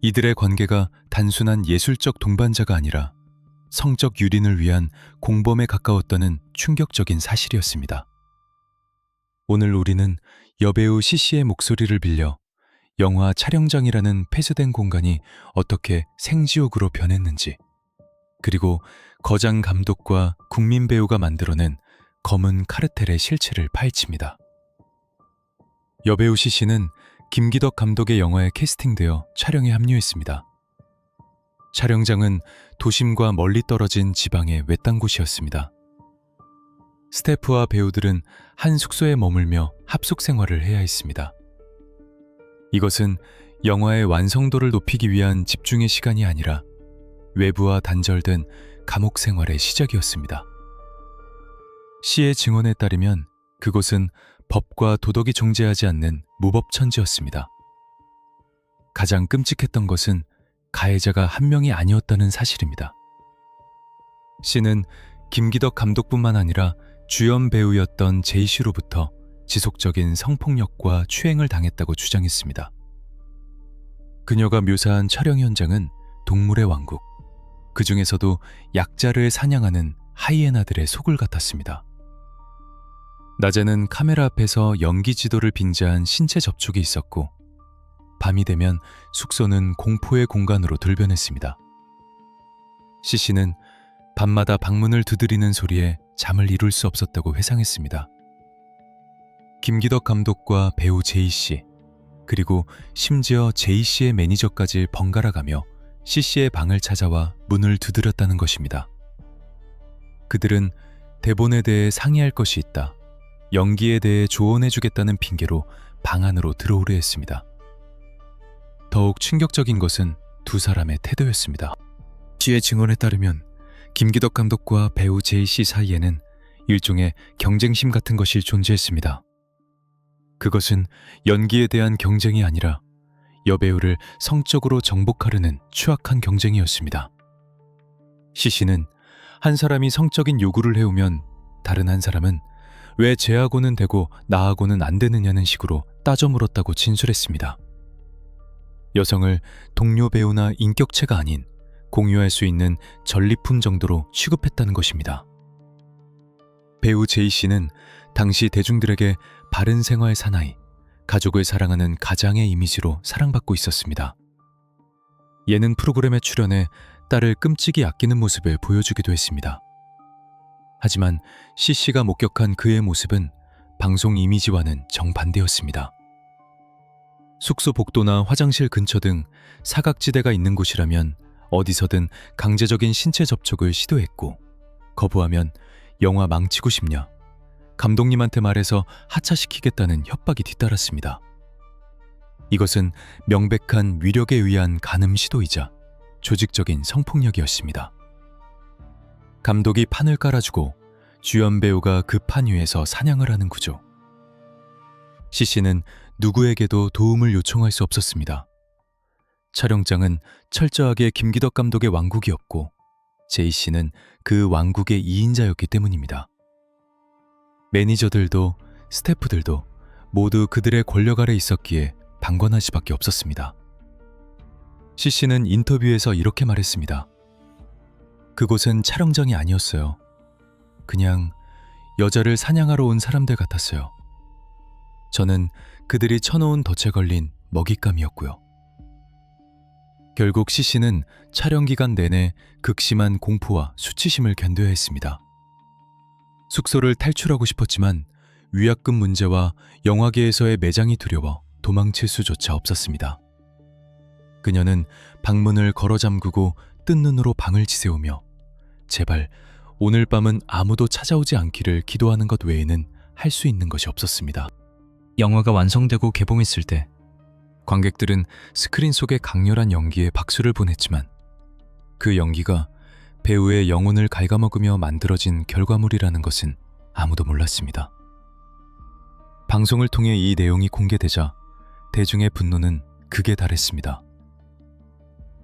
[SPEAKER 1] 이들의 관계가 단순한 예술적 동반자가 아니라 성적 유린을 위한 공범에 가까웠다는 충격적인 사실이었습니다. 오늘 우리는 여배우 C씨의 목소리를 빌려 영화 촬영장이라는 폐쇄된 공간이 어떻게 생지옥으로 변했는지, 그리고 거장 감독과 국민 배우가 만들어낸 검은 카르텔의 실체를 파헤칩니다. 여배우 C씨는 김기덕 감독의 영화에 캐스팅되어 촬영에 합류했습니다. 촬영장은 도심과 멀리 떨어진 지방의 외딴 곳이었습니다. 스태프와 배우들은 한 숙소에 머물며 합숙 생활을 해야 했습니다. 이것은 영화의 완성도를 높이기 위한 집중의 시간이 아니라 외부와 단절된 감옥 생활의 시작이었습니다. C의 증언에 따르면 그곳은 법과 도덕이 존재하지 않는 무법천지였습니다. 가장 끔찍했던 것은 가해자가 한 명이 아니었다는 사실입니다. 씨는 김기덕 감독뿐만 아니라 주연 배우였던 제이 씨로부터 지속적인 성폭력과 추행을 당했다고 주장했습니다. 그녀가 묘사한 촬영 현장은 동물의 왕국, 그 중에서도 약자를 사냥하는 하이에나들의 소굴 같았습니다. 낮에는 카메라 앞에서 연기 지도를 빙자한 신체 접촉이 있었고, 밤이 되면 숙소는 공포의 공간으로 돌변했습니다. 씨는 밤마다 방문을 두드리는 소리에 잠을 이룰 수 없었다고 회상했습니다. 김기덕 감독과 배우 제이 씨, 그리고 심지어 제이 씨의 매니저까지 번갈아 가며 씨의 방을 찾아와 문을 두드렸다는 것입니다. 그들은 대본에 대해 상의할 것이 있다, 연기에 대해 조언해주겠다는 핑계로 방 안으로 들어오려 했습니다. 더욱 충격적인 것은 두 사람의 태도였습니다. 씨의 증언에 따르면 김기덕 감독과 배우 제이 씨 사이에는 일종의 경쟁심 같은 것이 존재했습니다. 그것은 연기에 대한 경쟁이 아니라 여배우를 성적으로 정복하려는 추악한 경쟁이었습니다. 씨는 한 사람이 성적인 요구를 해오면 다른 한 사람은 왜 쟤하고는 되고 나하고는 안 되느냐는 식으로 따져 물었다고 진술했습니다. 여성을 동료 배우나 인격체가 아닌 공유할 수 있는 전리품 정도로 취급했다는 것입니다. 배우 제이 씨는 당시 대중들에게 바른 생활 사나이, 가족을 사랑하는 가장의 이미지로 사랑받고 있었습니다. 예능 프로그램에 출연해 딸을 끔찍이 아끼는 모습을 보여주기도 했습니다. 하지만 씨가 목격한 그의 모습은 방송 이미지와는 정반대였습니다. 숙소 복도나 화장실 근처 등 사각지대가 있는 곳이라면 어디서든 강제적인 신체 접촉을 시도했고, 거부하면 영화 망치고 싶냐, 감독님한테 말해서 하차시키겠다는 협박이 뒤따랐습니다. 이것은 명백한 위력에 의한 간음 시도이자 조직적인 성폭력이었습니다. 감독이 판을 깔아주고 주연 배우가 그 판 위에서 사냥을 하는 구조. 씨는 누구에게도 도움을 요청할 수 없었습니다. 촬영장은 철저하게 김기덕 감독의 왕국이었고, 제이 씨는 그 왕국의 2인자였기 때문입니다. 매니저들도 스태프들도 모두 그들의 권력 아래 있었기에 방관할 수밖에 없었습니다. 씨는 인터뷰에서 이렇게 말했습니다. 그곳은 촬영장이 아니었어요. 그냥 여자를 사냥하러 온 사람들 같았어요. 저는 그들이 쳐놓은 덫에 걸린 먹잇감이었고요. 결국 씨는 촬영 기간 내내 극심한 공포와 수치심을 견뎌야 했습니다. 숙소를 탈출하고 싶었지만 위약금 문제와 영화계에서의 매장이 두려워 도망칠 수조차 없었습니다. 그녀는 방문을 걸어 잠그고 뜬 눈으로 방을 지새우며 제발 오늘 밤은 아무도 찾아오지 않기를 기도하는 것 외에는 할 수 있는 것이 없었습니다. 영화가 완성되고 개봉했을 때 관객들은 스크린 속의 강렬한 연기에 박수를 보냈지만, 그 연기가 배우의 영혼을 갉아먹으며 만들어진 결과물이라는 것은 아무도 몰랐습니다. 방송을 통해 이 내용이 공개되자 대중의 분노는 극에 달했습니다.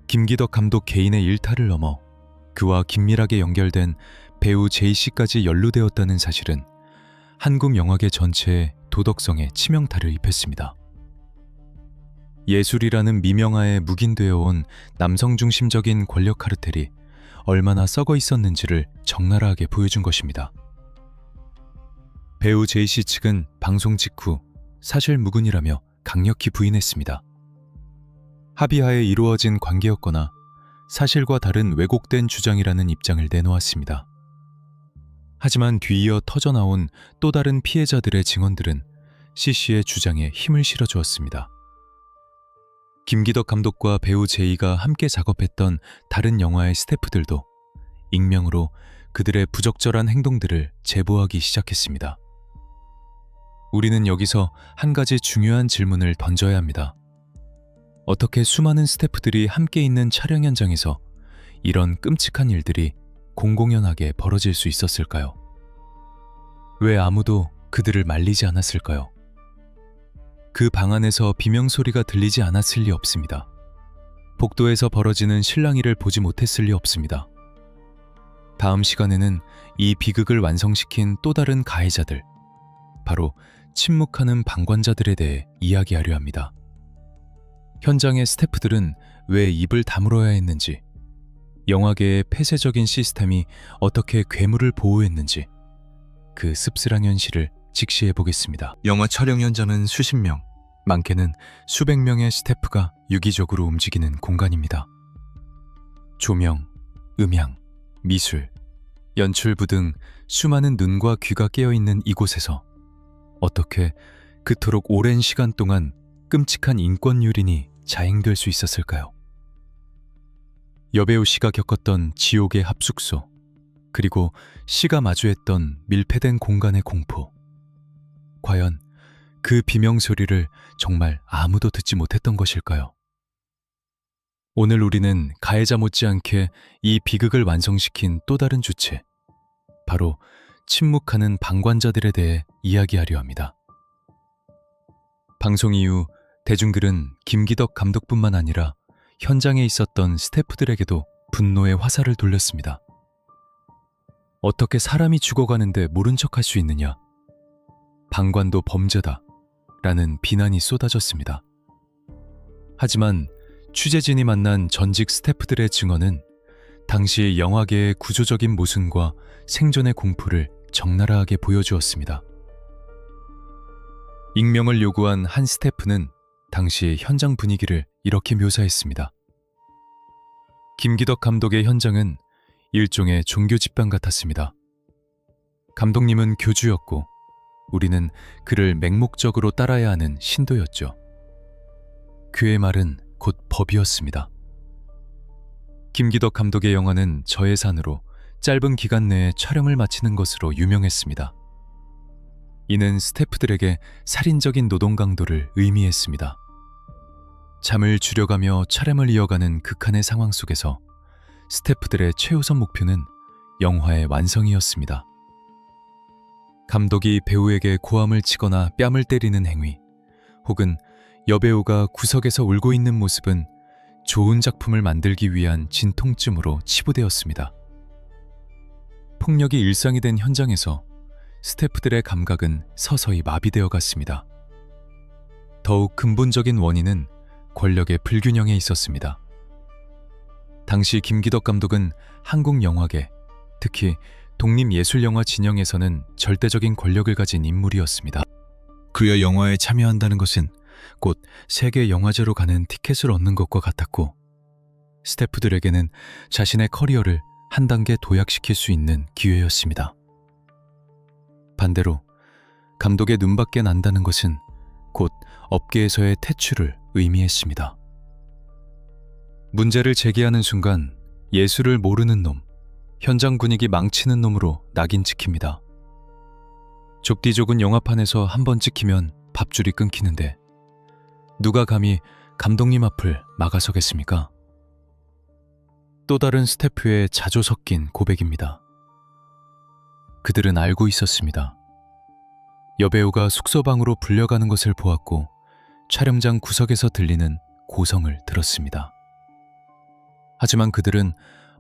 [SPEAKER 1] 김기덕 감독 개인의 일탈을 넘어 그와 긴밀하게 연결된 배우 제이 씨까지 연루되었다는 사실은 한국 영화계 전체의 도덕성에 치명타를 입혔습니다. 예술이라는 미명하에 묵인되어 온 남성 중심적인 권력 카르텔이 얼마나 썩어 있었는지를 적나라하게 보여준 것입니다. 배우 제이 씨 측은 방송 직후 사실 무근이라며 강력히 부인했습니다. 합의하에 이루어진 관계였거나 사실과 다른 왜곡된 주장이라는 입장을 내놓았습니다. 하지만 뒤이어 터져나온 또 다른 피해자들의 증언들은 씨의 주장에 힘을 실어주었습니다. 김기덕 감독과 배우 제이가 함께 작업했던 다른 영화의 스태프들도 익명으로 그들의 부적절한 행동들을 제보하기 시작했습니다. 우리는 여기서 한 가지 중요한 질문을 던져야 합니다. 어떻게 수많은 스태프들이 함께 있는 촬영 현장에서 이런 끔찍한 일들이 공공연하게 벌어질 수 있었을까요? 왜 아무도 그들을 말리지 않았을까요? 그 방 안에서 비명소리가 들리지 않았을 리 없습니다. 복도에서 벌어지는 실랑이를 보지 못했을 리 없습니다. 다음 시간에는 이 비극을 완성시킨 또 다른 가해자들, 바로 침묵하는 방관자들에 대해 이야기하려 합니다. 현장의 스태프들은 왜 입을 다물어야 했는지, 영화계의 폐쇄적인 시스템이 어떻게 괴물을 보호했는지, 그 씁쓸한 현실을 직시해 보겠습니다. 영화 촬영 현장은 수십 명, 많게는 수백 명의 스태프가 유기적으로 움직이는 공간입니다. 조명, 음향, 미술, 연출부 등 수많은 눈과 귀가 깨어있는 이곳에서 어떻게 그토록 오랜 시간 동안 끔찍한 인권 유린이 자행될 수 있었을까요? 여배우 씨가 겪었던 지옥의 합숙소, 그리고 씨가 마주했던 밀폐된 공간의 공포. 과연 그 비명소리를 정말 아무도 듣지 못했던 것일까요? 오늘 우리는 가해자 못지않게 이 비극을 완성시킨 또 다른 주체, 바로 침묵하는 방관자들에 대해 이야기하려 합니다. 방송 이후 대중들은 김기덕 감독뿐만 아니라 현장에 있었던 스태프들에게도 분노의 화살을 돌렸습니다. 어떻게 사람이 죽어가는데 모른 척할 수 있느냐? 방관도 범죄다 라는 비난이 쏟아졌습니다. 하지만 취재진이 만난 전직 스태프들의 증언은 당시 영화계의 구조적인 모순과 생존의 공포를 적나라하게 보여주었습니다. 익명을 요구한 한 스태프는 당시 현장 분위기를 이렇게 묘사했습니다. 김기덕 감독의 현장은 일종의 종교 집단 같았습니다. 감독님은 교주였고 우리는 그를 맹목적으로 따라야 하는 신도였죠. 그의 말은 곧 법이었습니다. 김기덕 감독의 영화는 저예산으로 짧은 기간 내에 촬영을 마치는 것으로 유명했습니다. 이는 스태프들에게 살인적인 노동 강도를 의미했습니다. 잠을 줄여가며 촬영을 이어가는 극한의 상황 속에서 스태프들의 최우선 목표는 영화의 완성이었습니다. 감독이 배우에게 고함을 치거나 뺨을 때리는 행위, 혹은 여배우가 구석에서 울고 있는 모습은 좋은 작품을 만들기 위한 진통쯤으로 치부되었습니다. 폭력이 일상이 된 현장에서 스태프들의 감각은 서서히 마비되어 갔습니다. 더욱 근본적인 원인은 권력의 불균형에 있었습니다. 당시 김기덕 감독은 한국 영화계, 특히 독립예술영화 진영에서는 절대적인 권력을 가진 인물이었습니다. 그의 영화에 참여한다는 것은 곧 세계 영화제로 가는 티켓을 얻는 것과 같았고, 스태프들에게는 자신의 커리어를 한 단계 도약시킬 수 있는 기회였습니다. 반대로 감독의 눈밖에 난다는 것은 곧 업계에서의 퇴출을 의미했습니다. 문제를 제기하는 순간 예술을 모르는 놈, 현장 분위기 망치는 놈으로 낙인 찍힙니다. 좁디 좁은 영화판에서 한번 찍히면 밥줄이 끊기는데 누가 감히 감독님 앞을 막아서겠습니까? 또 다른 스태프의 자조 섞인 고백입니다. 그들은 알고 있었습니다. 여배우가 숙소방으로 불려가는 것을 보았고 촬영장 구석에서 들리는 고성을 들었습니다. 하지만 그들은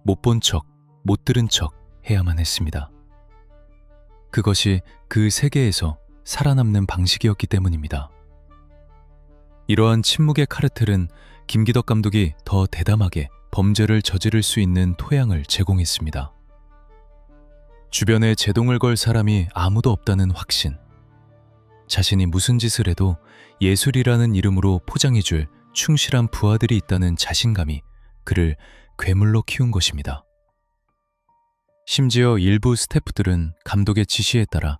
[SPEAKER 1] 못 본 척, 못 들은 척 해야만 했습니다. 그것이 그 세계에서 살아남는 방식이었기 때문입니다. 이러한 침묵의 카르텔은 김기덕 감독이 더 대담하게 범죄를 저지를 수 있는 토양을 제공했습니다. 주변에 제동을 걸 사람이 아무도 없다는 확신, 자신이 무슨 짓을 해도 예술이라는 이름으로 포장해줄 충실한 부하들이 있다는 자신감이 그를 괴물로 키운 것입니다. 심지어 일부 스태프들은 감독의 지시에 따라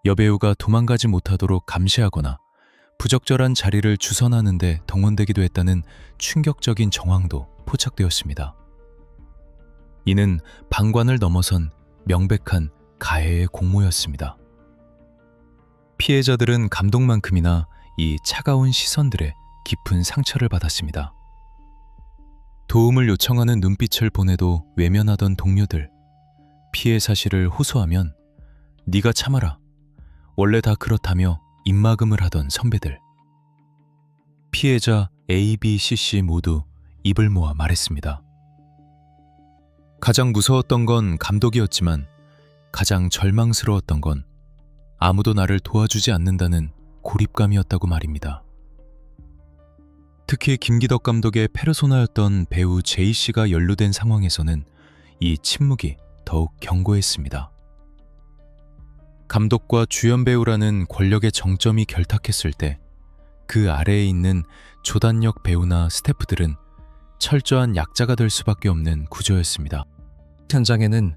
[SPEAKER 1] 여배우가 도망가지 못하도록 감시하거나 부적절한 자리를 주선하는 데 동원되기도 했다는 충격적인 정황도 포착되었습니다. 이는 방관을 넘어선 명백한 가해의 공모였습니다. 피해자들은 감독만큼이나 이 차가운 시선들에 깊은 상처를 받았습니다. 도움을 요청하는 눈빛을 보내도 외면하던 동료들, 피해 사실을 호소하면 네가 참아라, 원래 다 그렇다며 입막음을 하던 선배들. 피해자 A, B, C, C 모두 입을 모아 말했습니다. 가장 무서웠던 건 감독이었지만 가장 절망스러웠던 건 아무도 나를 도와주지 않는다는 고립감이었다고 말입니다. 특히 김기덕 감독의 페르소나였던 배우 제이 씨가 연루된 상황에서는 이 침묵이 더욱 견고했습니다. 감독과 주연 배우라는 권력의 정점이 결탁했을 때 그 아래에 있는 조단력 배우나 스태프들은 철저한 약자가 될 수밖에 없는 구조였습니다. 현장에는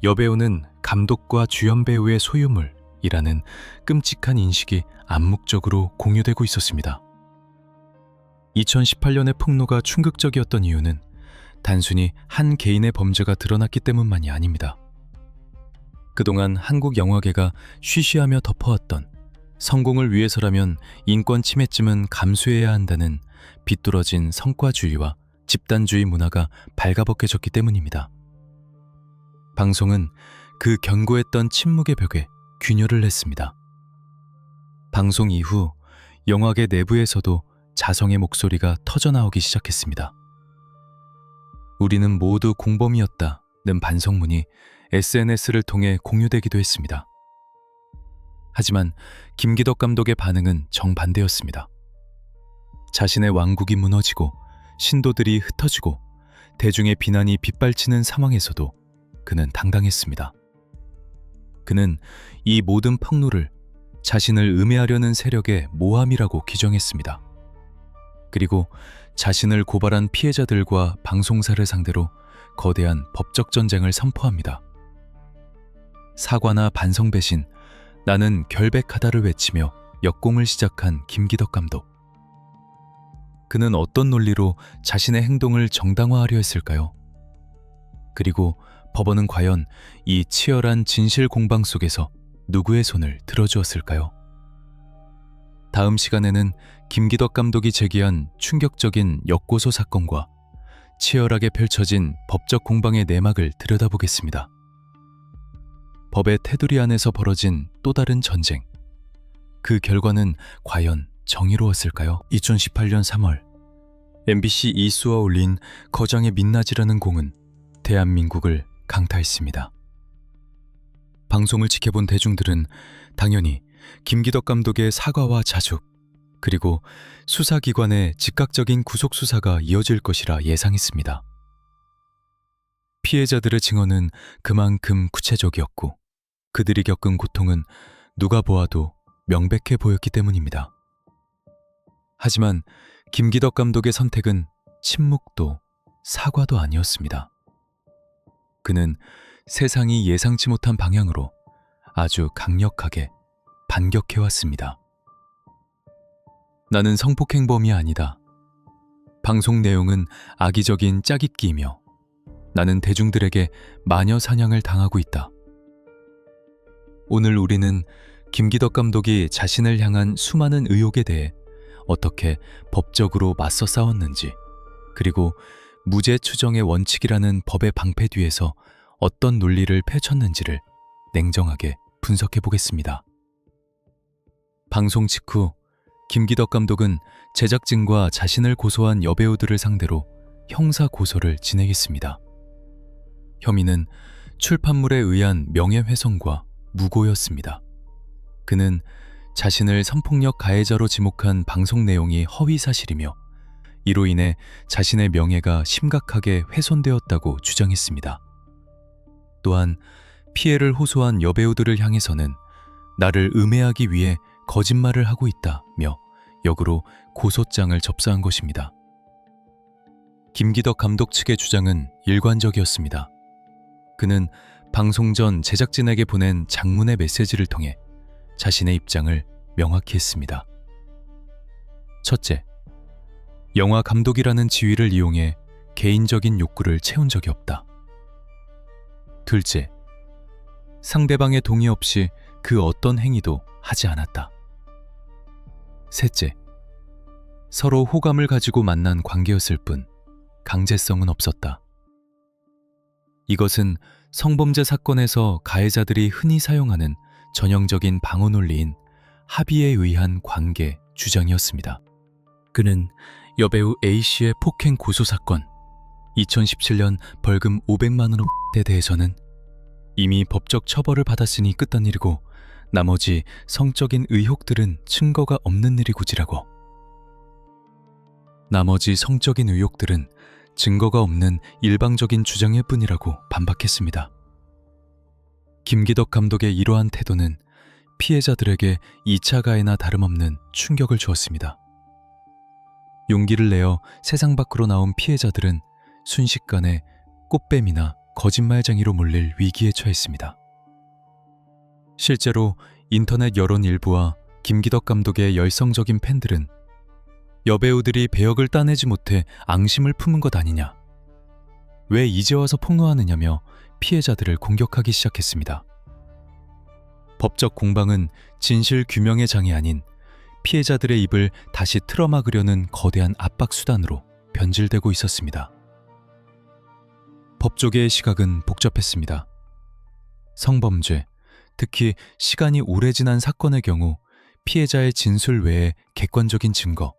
[SPEAKER 1] 여배우는 감독과 주연 배우의 소유물이라는 끔찍한 인식이 암묵적으로 공유되고 있었습니다. 2018년의 폭로가 충격적이었던 이유는 단순히 한 개인의 범죄가 드러났기 때문만이 아닙니다. 그동안 한국 영화계가 쉬쉬하며 덮어왔던 성공을 위해서라면 인권 침해쯤은 감수해야 한다는 비뚤어진 성과주의와 집단주의 문화가 발가벗겨졌기 때문입니다. 방송은 그 견고했던 침묵의 벽에 균열을 냈습니다. 방송 이후 영화계 내부에서도 자성의 목소리가 터져나오기 시작했습니다. 우리는 모두 공범이었다는 반성문이 SNS를 통해 공유되기도 했습니다. 하지만 김기덕 감독의 반응은 정반대였습니다. 자신의 왕국이 무너지고 신도들이 흩어지고 대중의 비난이 빗발치는 상황에서도 그는 당당했습니다. 그는 이 모든 폭로를 자신을 음해하려는 세력의 모함이라고 규정했습니다. 그리고 자신을 고발한 피해자들과 방송사를 상대로 거대한 법적 전쟁을 선포합니다. 사과나 반성 배신, 나는 결백하다를 외치며 역공을 시작한 김기덕 감독. 그는 어떤 논리로 자신의 행동을 정당화하려 했을까요? 그리고 법원은 과연 이 치열한 진실 공방 속에서 누구의 손을 들어주었을까요? 다음 시간에는 김기덕 감독이 제기한 충격적인 역고소 사건과 치열하게 펼쳐진 법적 공방의 내막을 들여다보겠습니다. 법의 테두리 안에서 벌어진 또 다른 전쟁. 그 결과는 과연 정의로웠을까요? 2018년 3월 MBC 이수와 올린 거장의 민낯이라는 공은 대한민국을 강타했습니다. 방송을 지켜본 대중들은 당연히 김기덕 감독의 사과와 자숙, 그리고 수사기관의 즉각적인 구속수사가 이어질 것이라 예상했습니다. 피해자들의 증언은 그만큼 구체적이었고 그들이 겪은 고통은 누가 보아도 명백해 보였기 때문입니다. 하지만 김기덕 감독의 선택은 침묵도 사과도 아니었습니다. 그는 세상이 예상치 못한 방향으로 아주 강력하게 반격해왔습니다. 나는 성폭행범이 아니다. 방송 내용은 악의적인 짜깁기이며 나는 대중들에게 마녀 사냥을 당하고 있다. 오늘 우리는 김기덕 감독이 자신을 향한 수많은 의혹에 대해 어떻게 법적으로 맞서 싸웠는지, 그리고 무죄 추정의 원칙이라는 법의 방패 뒤에서 어떤 논리를 펼쳤는지를 냉정하게 분석해 보겠습니다. 방송 직후 김기덕 감독은 제작진과 자신을 고소한 여배우들을 상대로 형사 고소를 진행했습니다. 혐의는 출판물에 의한 명예훼손과 무고였습니다. 그는 자신을 성폭력 가해자로 지목한 방송 내용이 허위 사실이며 이로 인해 자신의 명예가 심각하게 훼손되었다고 주장했습니다. 또한 피해를 호소한 여배우들을 향해서는 나를 음해하기 위해 거짓말을 하고 있다며 역으로 고소장을 접수한 것입니다. 김기덕 감독 측의 주장은 일관적이었습니다. 그는 방송 전 제작진에게 보낸 장문의 메시지를 통해 자신의 입장을 명확히 했습니다. 첫째, 영화 감독이라는 지위를 이용해 개인적인 욕구를 채운 적이 없다. 둘째, 상대방의 동의 없이 그 어떤 행위도 하지 않았다. 셋째, 서로 호감을 가지고 만난 관계였을 뿐 강제성은 없었다. 이것은 성범죄 사건에서 가해자들이 흔히 사용하는 전형적인 방어 논리인 합의에 의한 관계 주장이었습니다. 그는 여배우 A씨의 폭행 고소 사건, 2017년 벌금 500만 원에 대해서는 이미 법적 처벌을 받았으니 끝난 일이고 나머지 성적인 의혹들은 증거가 없는 일이고지라고. 나머지 성적인 의혹들은 증거가 없는 일방적인 주장일 뿐이라고 반박했습니다. 김기덕 감독의 이러한 태도는 피해자들에게 2차 가해나 다름없는 충격을 주었습니다. 용기를 내어 세상 밖으로 나온 피해자들은 순식간에 꽃뱀이나 거짓말쟁이로 몰릴 위기에 처했습니다. 실제로 인터넷 여론 일부와 김기덕 감독의 열성적인 팬들은 여배우들이 배역을 따내지 못해 앙심을 품은 것 아니냐, 왜 이제 와서 폭로하느냐며 피해자들을 공격하기 시작했습니다. 법적 공방은 진실 규명의 장이 아닌 피해자들의 입을 다시 틀어막으려는 거대한 압박 수단으로 변질되고 있었습니다. 법조계의 시각은 복잡했습니다. 성범죄, 특히 시간이 오래 지난 사건의 경우 피해자의 진술 외에 객관적인 증거,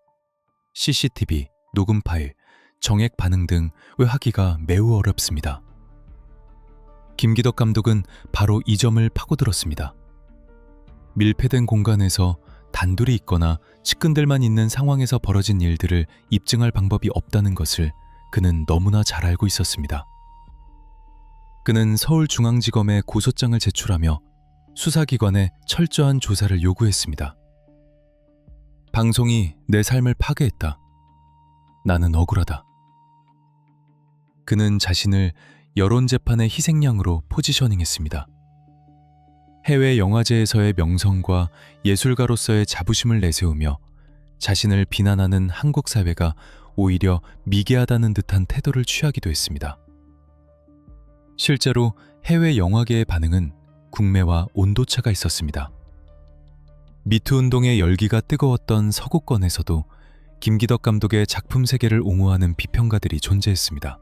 [SPEAKER 1] CCTV, 녹음 파일, 정액 반응 등을 하기가 매우 어렵습니다. 김기덕 감독은 바로 이 점을 파고들었습니다. 밀폐된 공간에서 단둘이 있거나 측근들만 있는 상황에서 벌어진 일들을 입증할 방법이 없다는 것을 그는 너무나 잘 알고 있었습니다. 그는 서울중앙지검에 고소장을 제출하며 수사기관에 철저한 조사를 요구했습니다. 방송이 내 삶을 파괴했다. 나는 억울하다. 그는 자신을 여론재판의 희생양으로 포지셔닝했습니다. 해외 영화제에서의 명성과 예술가로서의 자부심을 내세우며 자신을 비난하는 한국 사회가 오히려 미개하다는 듯한 태도를 취하기도 했습니다. 실제로 해외 영화계의 반응은 국내와 온도차가 있었습니다. 미투 운동의 열기가 뜨거웠던 서구권에서도 김기덕 감독의 작품 세계를 옹호하는 비평가들이 존재했습니다.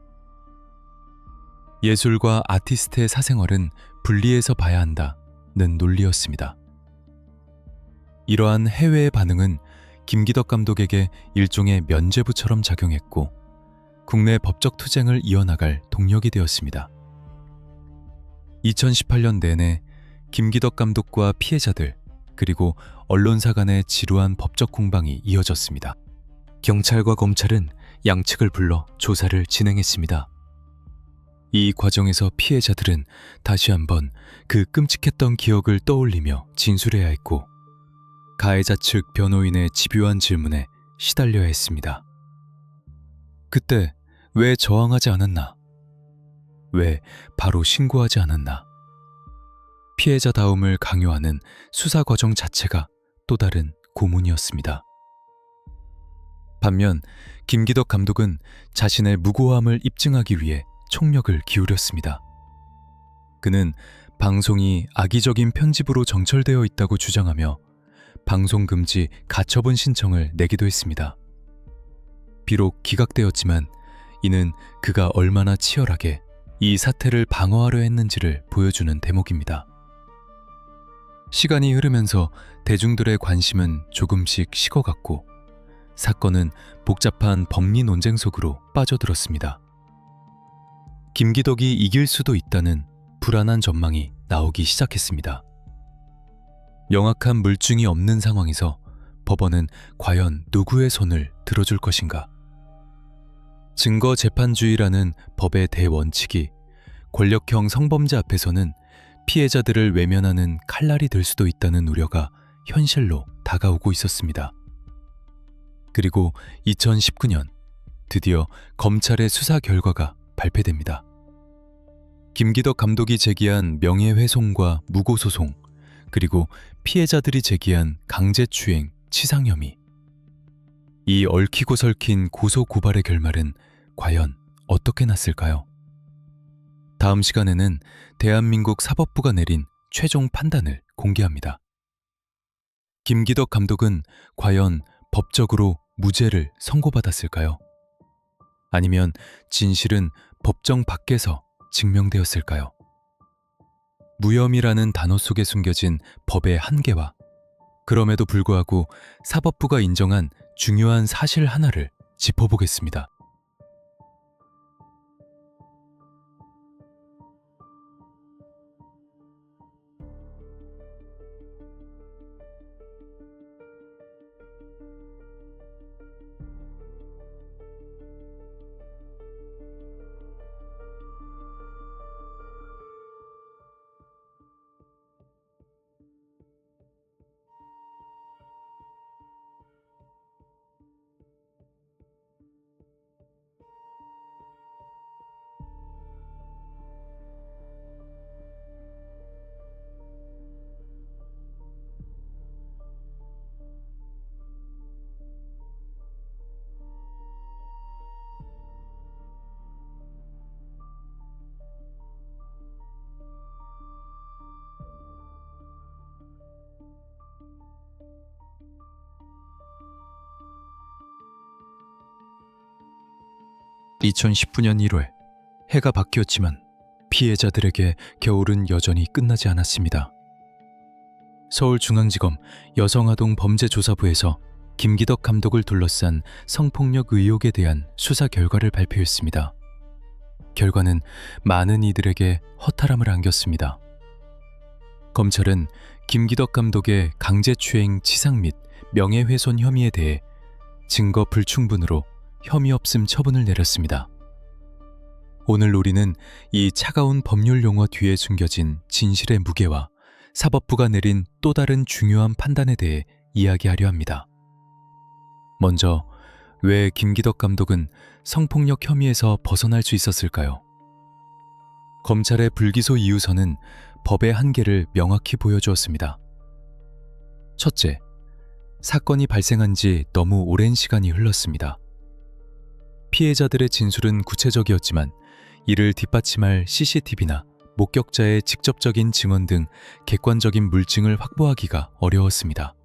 [SPEAKER 1] 예술과 아티스트의 사생활은 분리해서 봐야 한다는 논리였습니다. 이러한 해외의 반응은 김기덕 감독에게 일종의 면죄부처럼 작용했고 국내 법적 투쟁을 이어나갈 동력이 되었습니다. 2018년 내내 김기덕 감독과 피해자들 그리고 언론사 간의 지루한 법적 공방이 이어졌습니다. 경찰과 검찰은 양측을 불러 조사를 진행했습니다. 이 과정에서 피해자들은 다시 한번 그 끔찍했던 기억을 떠올리며 진술해야 했고 가해자 측 변호인의 집요한 질문에 시달려야 했습니다. 그때 왜 저항하지 않았나? 왜 바로 신고하지 않았나? 피해자다움을 강요하는 수사 과정 자체가 또 다른 고문이었습니다. 반면 김기덕 감독은 자신의 무고함을 입증하기 위해 총력을 기울였습니다. 그는 방송이 악의적인 편집으로 정철되어 있다고 주장하며 방송금지 가처분 신청을 내기도 했습니다. 비록 기각되었지만 이는 그가 얼마나 치열하게 이 사태를 방어하려 했는지를 보여주는 대목입니다. 시간이 흐르면서 대중들의 관심은 조금씩 식어갔고 사건은 복잡한 법리 논쟁 속으로 빠져들었습니다. 김기덕이 이길 수도 있다는 불안한 전망이 나오기 시작했습니다. 명확한 물증이 없는 상황에서 법원은 과연 누구의 손을 들어줄 것인가? 증거재판주의라는 법의 대원칙이 권력형 성범죄 앞에서는 피해자들을 외면하는 칼날이 될 수도 있다는 우려가 현실로 다가오고 있었습니다. 그리고 2019년 드디어 검찰의 수사 결과가 발표됩니다. 김기덕 감독이 제기한 명예훼손과 무고소송, 그리고 피해자들이 제기한 강제추행, 치상 혐의. 이 얽히고 설킨 고소고발의 결말은 과연 어떻게 났을까요? 다음 시간에는 대한민국 사법부가 내린 최종 판단을 공개합니다. 김기덕 감독은 과연 법적으로 무죄를 선고받았을까요? 아니면 진실은 법정 밖에서 증명되었을까요? 무혐의라는 단어 속에 숨겨진 법의 한계와 그럼에도 불구하고 사법부가 인정한 중요한 사실 하나를 짚어보겠습니다. (2019년 1월) 해가 바뀌었지만 피해자들에게 겨울은 여전히 끝나지 않았습니다. 서울중앙지검 여성아동범죄조사부에서 김기덕 감독을 둘러싼 성폭력 의혹에 대한 수사 결과를 발표했습니다. 결과는 많은 이들에게 허탈함을 안겼습니다. 검찰은 김기덕 감독의 강제추행 치상 및 명예훼손 혐의에 대해 증거 불충분으로 혐의 없음 처분을 내렸습니다. 오늘 우리는 이 차가운 법률 용어 뒤에 숨겨진 진실의 무게와 사법부가 내린 또 다른 중요한 판단에 대해 이야기하려 합니다. 먼저, 왜 김기덕 감독은 성폭력 혐의에서 벗어날 수 있었을까요? 검찰의 불기소 이유서는 법의 한계를 명확히 보여주었습니다. 첫째, 사건이 발생한 지 너무 오랜 시간이 흘렀습니다. 피해자들의 진술은 구체적이었지만 이를 뒷받침할 CCTV나 목격자의 직접적인 증언 등 객관적인 물증을 확보하기가 어려웠습니다.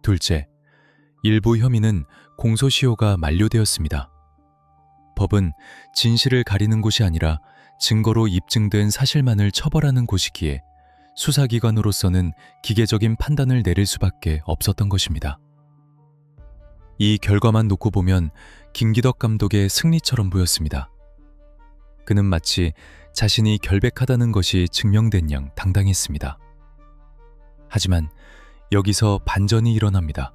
[SPEAKER 1] 둘째, 일부 혐의는 공소시효가 만료되었습니다. 법은 진실을 가리는 곳이 아니라 증거로 입증된 사실만을 처벌하는 곳이기에 수사기관으로서는 기계적인 판단을 내릴 수밖에 없었던 것입니다. 이 결과만 놓고 보면 김기덕 감독의 승리처럼 보였습니다. 그는 마치 자신이 결백하다는 것이 증명된 양 당당했습니다. 하지만 여기서 반전이 일어납니다.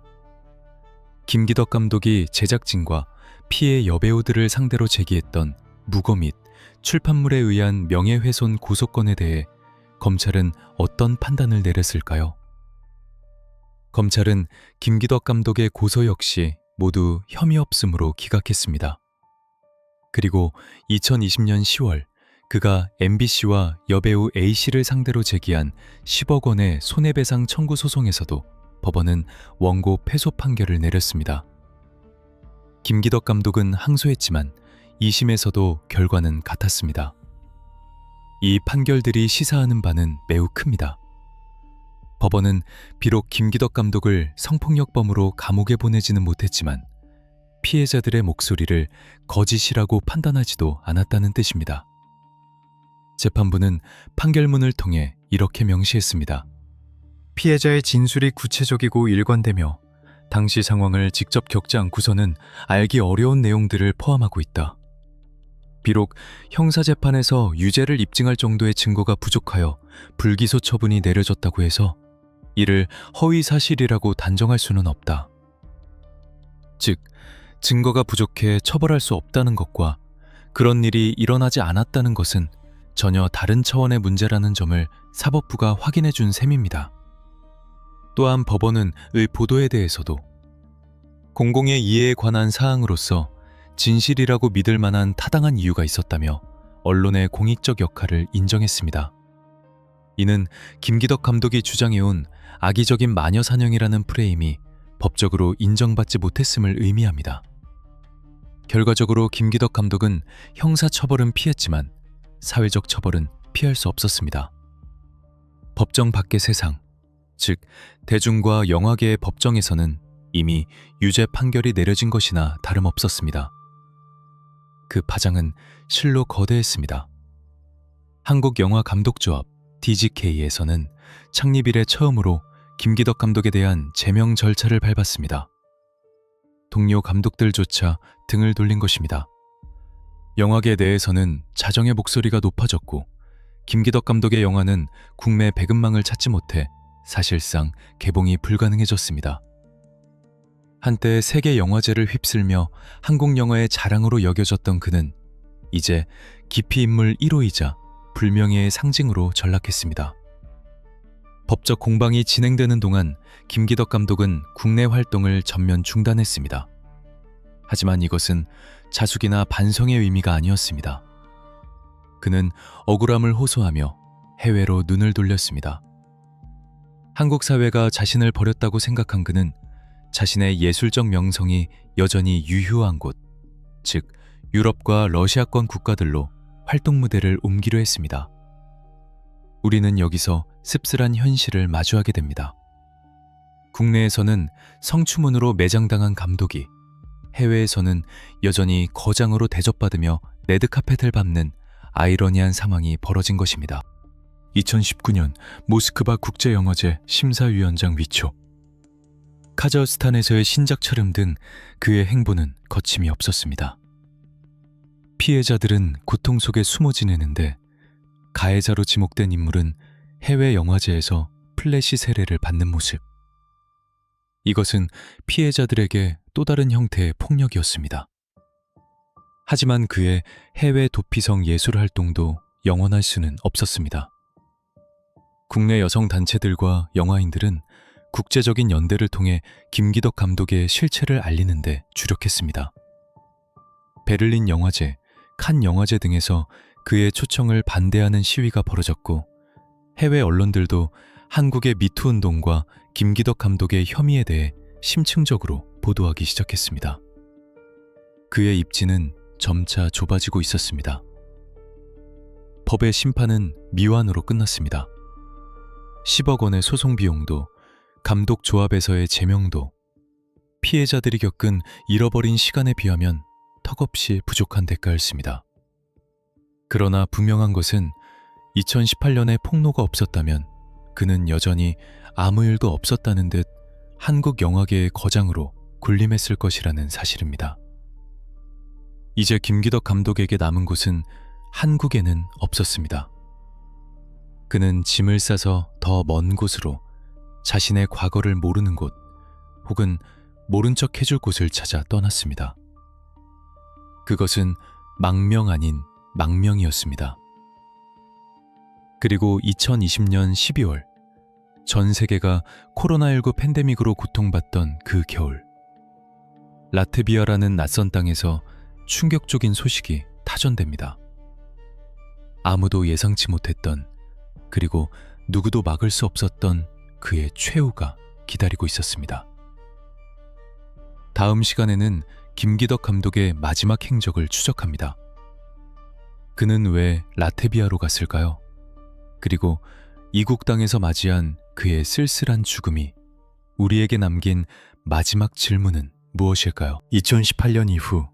[SPEAKER 1] 김기덕 감독이 제작진과 피해 여배우들을 상대로 제기했던 무고 및 출판물에 의한 명예훼손 고소건에 대해 검찰은 어떤 판단을 내렸을까요? 검찰은 김기덕 감독의 고소 역시 모두 혐의 없음으로 기각했습니다. 그리고 2020년 10월 그가 MBC와 여배우 A씨를 상대로 제기한 10억 원의 손해배상 청구 소송에서도 법원은 원고 패소 판결을 내렸습니다. 김기덕 감독은 항소했지만 2심에서도 결과는 같았습니다. 이 판결들이 시사하는 바는 매우 큽니다. 법원은 비록 김기덕 감독을 성폭력범으로 감옥에 보내지는 못했지만 피해자들의 목소리를 거짓이라고 판단하지도 않았다는 뜻입니다. 재판부는 판결문을 통해 이렇게 명시했습니다. 피해자의 진술이 구체적이고 일관되며 당시 상황을 직접 겪지 않고서는 알기 어려운 내용들을 포함하고 있다. 비록 형사재판에서 유죄를 입증할 정도의 증거가 부족하여 불기소 처분이 내려졌다고 해서 이를 허위사실이라고 단정할 수는 없다. 즉, 증거가 부족해 처벌할 수 없다는 것과 그런 일이 일어나지 않았다는 것은 전혀 다른 차원의 문제라는 점을 사법부가 확인해 준 셈입니다. 또한 법원은 의 보도에 대해서도 공공의 이해에 관한 사항으로서 진실이라고 믿을 만한 타당한 이유가 있었다며 언론의 공익적 역할을 인정했습니다. 이는 김기덕 감독이 주장해온 악의적인 마녀 사냥이라는 프레임이 법적으로 인정받지 못했음을 의미합니다. 결과적으로 김기덕 감독은 형사처벌은 피했지만 사회적 처벌은 피할 수 없었습니다. 법정 밖의 세상, 즉 대중과 영화계의 법정에서는 이미 유죄 판결이 내려진 것이나 다름없었습니다. 그 파장은 실로 거대했습니다. 한국영화감독조합 DGK에서는 창립 이래 처음으로 김기덕 감독에 대한 제명 절차를 밟았습니다. 동료 감독들조차 등을 돌린 것입니다. 영화계 내에서는 자정의 목소리가 높아졌고 김기덕 감독의 영화는 국내 배급망을 찾지 못해 사실상 개봉이 불가능해졌습니다. 한때 세계 영화제를 휩쓸며 한국 영화의 자랑으로 여겨졌던 그는 이제 기피 인물 1호이자 불명예의 상징으로 전락했습니다. 법적 공방이 진행되는 동안 김기덕 감독은 국내 활동을 전면 중단했습니다. 하지만 이것은 자숙이나 반성의 의미가 아니었습니다. 그는 억울함을 호소하며 해외로 눈을 돌렸습니다. 한국 사회가 자신을 버렸다고 생각한 그는 자신의 예술적 명성이 여전히 유효한 곳, 즉 유럽과 러시아권 국가들로 활동 무대를 옮기려 했습니다. 우리는 여기서 씁쓸한 현실을 마주하게 됩니다. 국내에서는 성추문으로 매장당한 감독이 해외에서는 여전히 거장으로 대접받으며 레드카펫을 밟는 아이러니한 상황이 벌어진 것입니다. 2019년 모스크바 국제영화제 심사위원장 위촉. 카자흐스탄에서의 신작 촬영 등 그의 행보는 거침이 없었습니다. 피해자들은 고통 속에 숨어 지내는데 가해자로 지목된 인물은 해외 영화제에서 플래시 세례를 받는 모습. 이것은 피해자들에게 또 다른 형태의 폭력이었습니다. 하지만 그의 해외 도피성 예술 활동도 영원할 수는 없었습니다. 국내 여성 단체들과 영화인들은 국제적인 연대를 통해 김기덕 감독의 실체를 알리는 데 주력했습니다. 베를린 영화제, 칸 영화제 등에서 그의 초청을 반대하는 시위가 벌어졌고 해외 언론들도 한국의 미투 운동과 김기덕 감독의 혐의에 대해 심층적으로 보도하기 시작했습니다. 그의 입지는 점차 좁아지고 있었습니다. 법의 심판은 미완으로 끝났습니다. 10억 원의 소송 비용도 감독 조합에서의 제명도 피해자들이 겪은 잃어버린 시간에 비하면 턱없이 부족한 대가였습니다. 그러나 분명한 것은 2018년에 폭로가 없었다면 그는 여전히 아무 일도 없었다는 듯 한국 영화계의 거장으로 군림했을 것이라는 사실입니다. 이제 김기덕 감독에게 남은 곳은 한국에는 없었습니다. 그는 짐을 싸서 더 먼 곳으로 자신의 과거를 모르는 곳 혹은 모른 척 해줄 곳을 찾아 떠났습니다. 그것은 망명 아닌 망명이었습니다. 그리고 2020년 12월 전 세계가 코로나19 팬데믹으로 고통받던 그 겨울, 라트비아라는 낯선 땅에서 충격적인 소식이 타전됩니다. 아무도 예상치 못했던, 그리고 누구도 막을 수 없었던 그의 최후가 기다리고 있었습니다. 다음 시간에는 김기덕 감독의 마지막 행적을 추적합니다. 그는 왜 라트비아로 갔을까요? 그리고 이국 땅에서 맞이한 그의 쓸쓸한 죽음이 우리에게 남긴 마지막 질문은 무엇일까요? 2018년 이후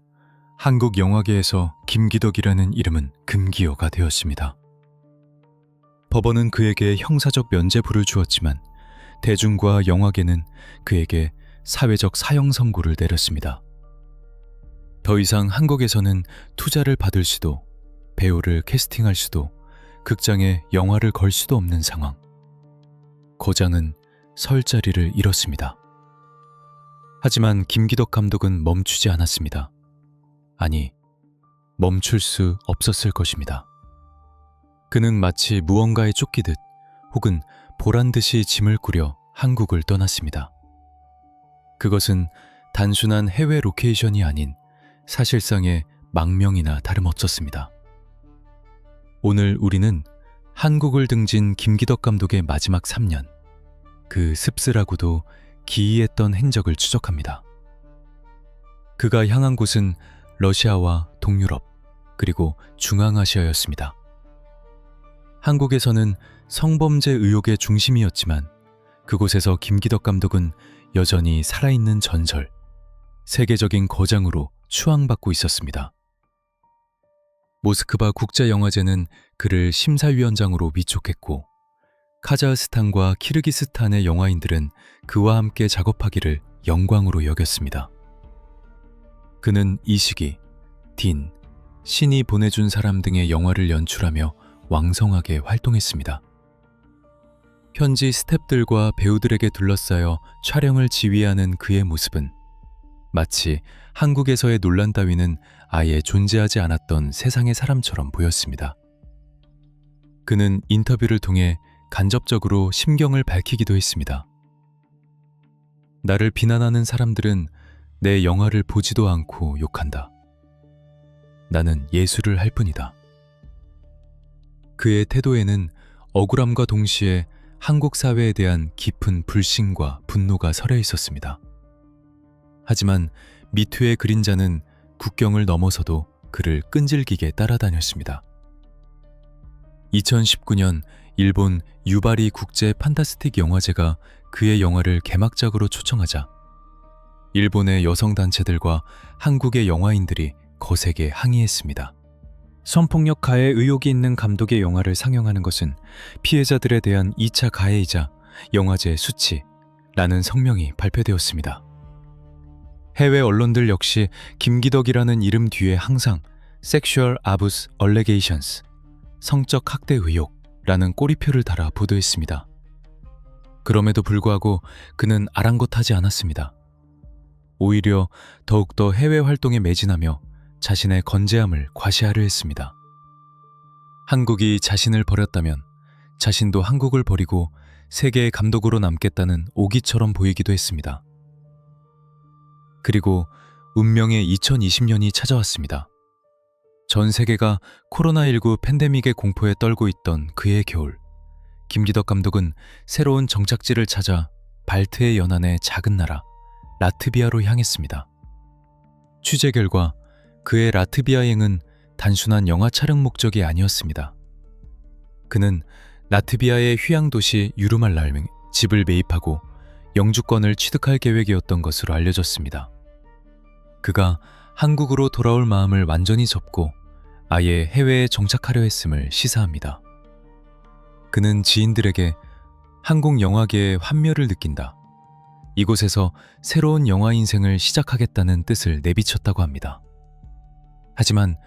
[SPEAKER 1] 한국 영화계에서 김기덕이라는 이름은 금기어가 되었습니다. 법원은 그에게 형사적 면죄부를 주었지만 대중과 영화계는 그에게 사회적 사형 선고를 내렸습니다. 더 이상 한국에서는 투자를 받을 수도, 배우를 캐스팅할 수도, 극장에 영화를 걸 수도 없는 상황. 거장은 설 자리를 잃었습니다. 하지만 김기덕 감독은 멈추지 않았습니다. 아니, 멈출 수 없었을 것입니다. 그는 마치 무언가에 쫓기듯 혹은 보란듯이 짐을 꾸려 한국을 떠났습니다. 그것은 단순한 해외 로케이션이 아닌 사실상의 망명이나 다름없었습니다. 오늘 우리는 한국을 등진 김기덕 감독의 마지막 3년, 그 씁쓸하고도 기이했던 행적을 추적합니다. 그가 향한 곳은 러시아와 동유럽, 그리고 중앙아시아였습니다. 한국에서는 성범죄 의혹의 중심이었지만 그곳에서 김기덕 감독은 여전히 살아있는 전설, 세계적인 거장으로 추앙받고 있었습니다. 모스크바 국제영화제는 그를 심사위원장으로 위촉했고 카자흐스탄과 키르기스탄의 영화인들은 그와 함께 작업하기를 영광으로 여겼습니다. 그는 이 시기 딘, 신이 보내준 사람 등의 영화를 연출하며 왕성하게 활동했습니다. 현지 스태프들과 배우들에게 둘러싸여 촬영을 지휘하는 그의 모습은 마치 한국에서의 논란 따위는 아예 존재하지 않았던 세상의 사람처럼 보였습니다. 그는 인터뷰를 통해 간접적으로 심경을 밝히기도 했습니다. 나를 비난하는 사람들은 내 영화를 보지도 않고 욕한다. 나는 예술을 할 뿐이다. 그의 태도에는 억울함과 동시에 한국 사회에 대한 깊은 불신과 분노가 서려 있었습니다. 하지만 미투의 그림자는 국경을 넘어서도 그를 끈질기게 따라다녔습니다. 2019년 일본 유바리 국제 판타스틱 영화제가 그의 영화를 개막작으로 초청하자 일본의 여성단체들과 한국의 영화인들이 거세게 항의했습니다. 성폭력 가해 의혹이 있는 감독의 영화를 상영하는 것은 피해자들에 대한 2차 가해이자 영화제 수치라는 성명이 발표되었습니다. 해외 언론들 역시 김기덕이라는 이름 뒤에 항상 Sexual Abuse Allegations, 성적 학대 의혹라는 꼬리표를 달아 보도했습니다. 그럼에도 불구하고 그는 아랑곳하지 않았습니다. 오히려 더욱더 해외 활동에 매진하며 자신의 건재함을 과시하려 했습니다. 한국이 자신을 버렸다면 자신도 한국을 버리고 세계의 감독으로 남겠다는 오기처럼 보이기도 했습니다. 그리고 운명의 2020년이 찾아왔습니다. 전 세계가 코로나19 팬데믹의 공포에 떨고 있던 그의 겨울, 김기덕 감독은 새로운 정착지를 찾아 발트해 연안의 작은 나라 라트비아로 향했습니다. 취재 결과 그의 라트비아행은 단순한 영화 촬영 목적이 아니었습니다. 그는 라트비아의 휴양 도시 유르말라에 집을 매입하고 영주권을 취득할 계획이었던 것으로 알려졌습니다. 그가 한국으로 돌아올 마음을 완전히 접고 아예 해외에 정착하려 했음을 시사합니다. 그는 지인들에게 한국 영화계의 환멸을 느낀다. 이곳에서 새로운 영화 인생을 시작하겠다는 뜻을 내비쳤다고 합니다. 하지만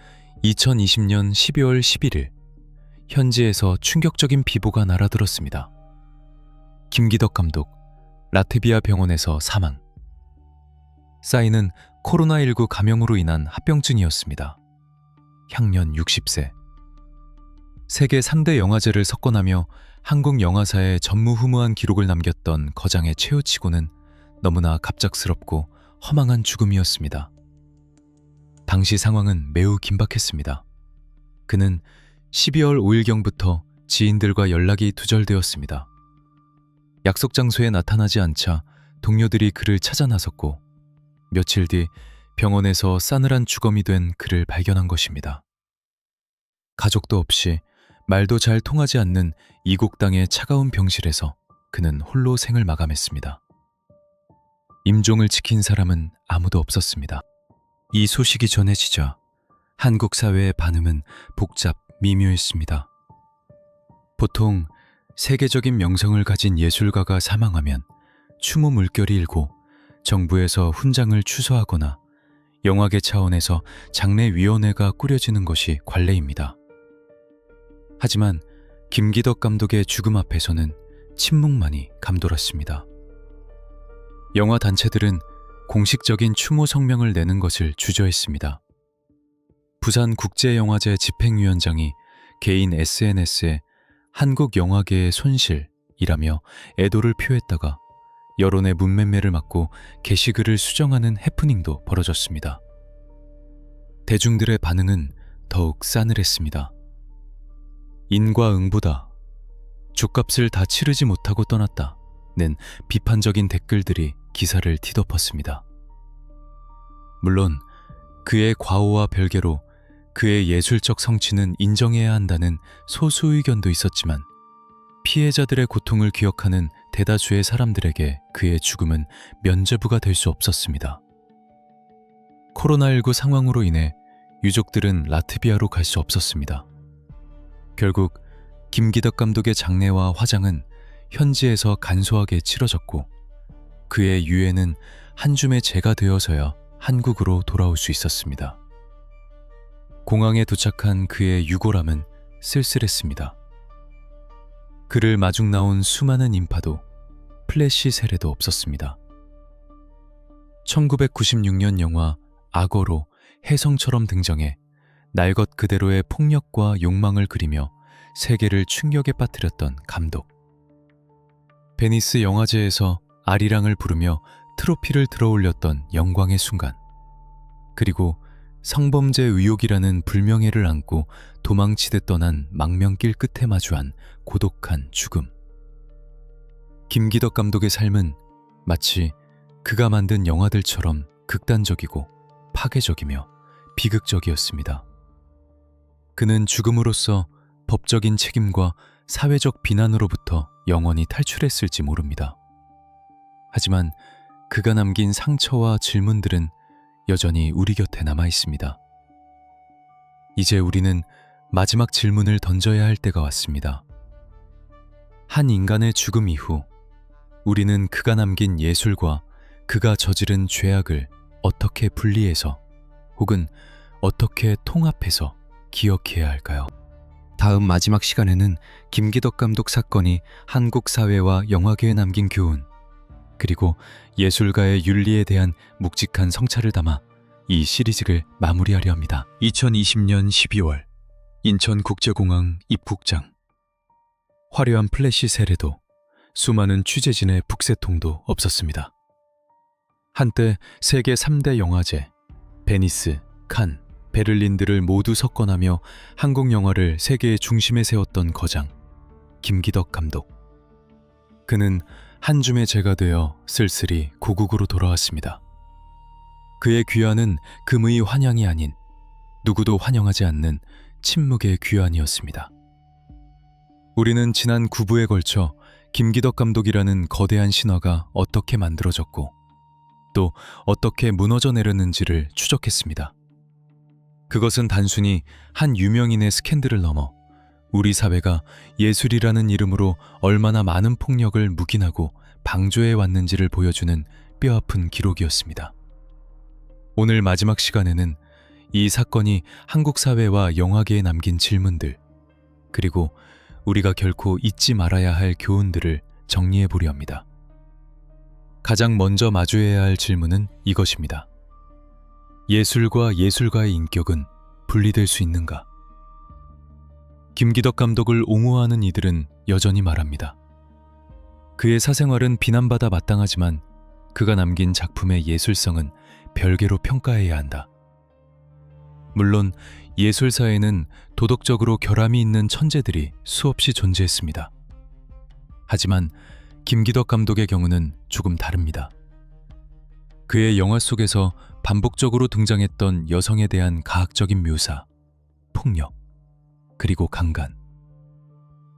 [SPEAKER 1] 2020년 12월 11일 현지에서 충격적인 비보가 날아들었습니다. 김기덕 감독, 라트비아 병원에서 사망. 사인은 코로나19 감염으로 인한 합병증이었습니다. 향년 60세. 세계 3대 영화제를 석권하며 한국 영화사에 전무후무한 기록을 남겼던 거장의 최후치고는 너무나 갑작스럽고 허망한 죽음이었습니다. 당시 상황은 매우 긴박했습니다. 그는 12월 5일경부터 지인들과 연락이 두절되었습니다. 약속 장소에 나타나지 않자 동료들이 그를 찾아 나섰고 며칠 뒤 병원에서 싸늘한 주검이 된 그를 발견한 것입니다. 가족도 없이 말도 잘 통하지 않는 이국 땅의 차가운 병실에서 그는 홀로 생을 마감했습니다. 임종을 지킨 사람은 아무도 없었습니다. 이 소식이 전해지자 한국 사회의 반응은 복잡 미묘했습니다. 보통 세계적인 명성을 가진 예술가가 사망하면 추모 물결이 일고 정부에서 훈장을 취소하거나 영화계 차원에서 장례위원회가 꾸려지는 것이 관례입니다. 하지만 김기덕 감독의 죽음 앞에서는 침묵만이 감돌았습니다. 영화 단체들은 공식적인 추모 성명을 내는 것을 주저했습니다. 부산국제영화제 집행위원장이 개인 SNS에 한국 영화계의 손실이라며 애도를 표했다가 여론의 문매매를 막고 게시글을 수정하는 해프닝도 벌어졌습니다. 대중들의 반응은 더욱 싸늘했습니다. 인과응보다, 죗값을 다 치르지 못하고 떠났다는 비판적인 댓글들이 기사를 뒤덮었습니다. 물론 그의 과오와 별개로 그의 예술적 성취는 인정해야 한다는 소수 의견도 있었지만 피해자들의 고통을 기억하는 대다수의 사람들에게 그의 죽음은 면죄부가 될 수 없었습니다. 코로나19 상황으로 인해 유족들은 라트비아로 갈 수 없었습니다. 결국 김기덕 감독의 장례와 화장은 현지에서 간소하게 치러졌고 그의 유해는 한 줌의 재가 되어서야 한국으로 돌아올 수 있었습니다. 공항에 도착한 그의 유골함은 쓸쓸했습니다. 그를 마중 나온 수많은 인파도 플래시 세례도 없었습니다. 1996년 영화 악어로 혜성처럼 등장해 날 것 그대로의 폭력과 욕망을 그리며 세계를 충격에 빠뜨렸던 감독. 베니스 영화제에서 아리랑을 부르며 트로피를 들어올렸던 영광의 순간. 그리고 성범죄 의혹이라는 불명예를 안고 도망치듯 떠난 망명길 끝에 마주한 고독한 죽음. 김기덕 감독의 삶은 마치 그가 만든 영화들처럼 극단적이고 파괴적이며 비극적이었습니다. 그는 죽음으로써 법적인 책임과 사회적 비난으로부터 영원히 탈출했을지 모릅니다. 하지만 그가 남긴 상처와 질문들은 여전히 우리 곁에 남아 있습니다. 이제 우리는 마지막 질문을 던져야 할 때가 왔습니다. 한 인간의 죽음 이후 우리는 그가 남긴 예술과 그가 저지른 죄악을 어떻게 분리해서 혹은 어떻게 통합해서 기억해야 할까요? 다음 마지막 시간에는 김기덕 감독 사건이 한국 사회와 영화계에 남긴 교훈, 그리고 예술가의 윤리에 대한 묵직한 성찰을 담아 이 시리즈를 마무리하려 합니다. 2020년 12월 인천국제공항 입국장. 화려한 플래시 세례도 수많은 취재진의 북새통도 없었습니다. 한때 세계 3대 영화제 베니스, 칸, 베를린들을 모두 석권하며 한국 영화를 세계의 중심에 세웠던 거장 김기덕 감독. 그는 한 줌의 재가 되어 쓸쓸히 고국으로 돌아왔습니다. 그의 귀환은 금의 환영이 아닌 누구도 환영하지 않는 침묵의 귀환이었습니다. 우리는 지난 9부에 걸쳐 김기덕 감독이라는 거대한 신화가 어떻게 만들어졌고 또 어떻게 무너져 내렸는지를 추적했습니다. 그것은 단순히 한 유명인의 스캔들을 넘어 우리 사회가 예술이라는 이름으로 얼마나 많은 폭력을 묵인하고 방조해 왔는지를 보여주는 뼈아픈 기록이었습니다. 오늘 마지막 시간에는 이 사건이 한국 사회와 영화계에 남긴 질문들, 그리고 우리가 결코 잊지 말아야 할 교훈들을 정리해 보려 합니다. 가장 먼저 마주해야 할 질문은 이것입니다. 예술과 예술가의 인격은 분리될 수 있는가? 김기덕 감독을 옹호하는 이들은 여전히 말합니다. 그의 사생활은 비난받아 마땅하지만 그가 남긴 작품의 예술성은 별개로 평가해야 한다. 물론 예술사에는 도덕적으로 결함이 있는 천재들이 수없이 존재했습니다. 하지만 김기덕 감독의 경우는 조금 다릅니다. 그의 영화 속에서 반복적으로 등장했던 여성에 대한 가학적인 묘사, 폭력, 그리고 강간.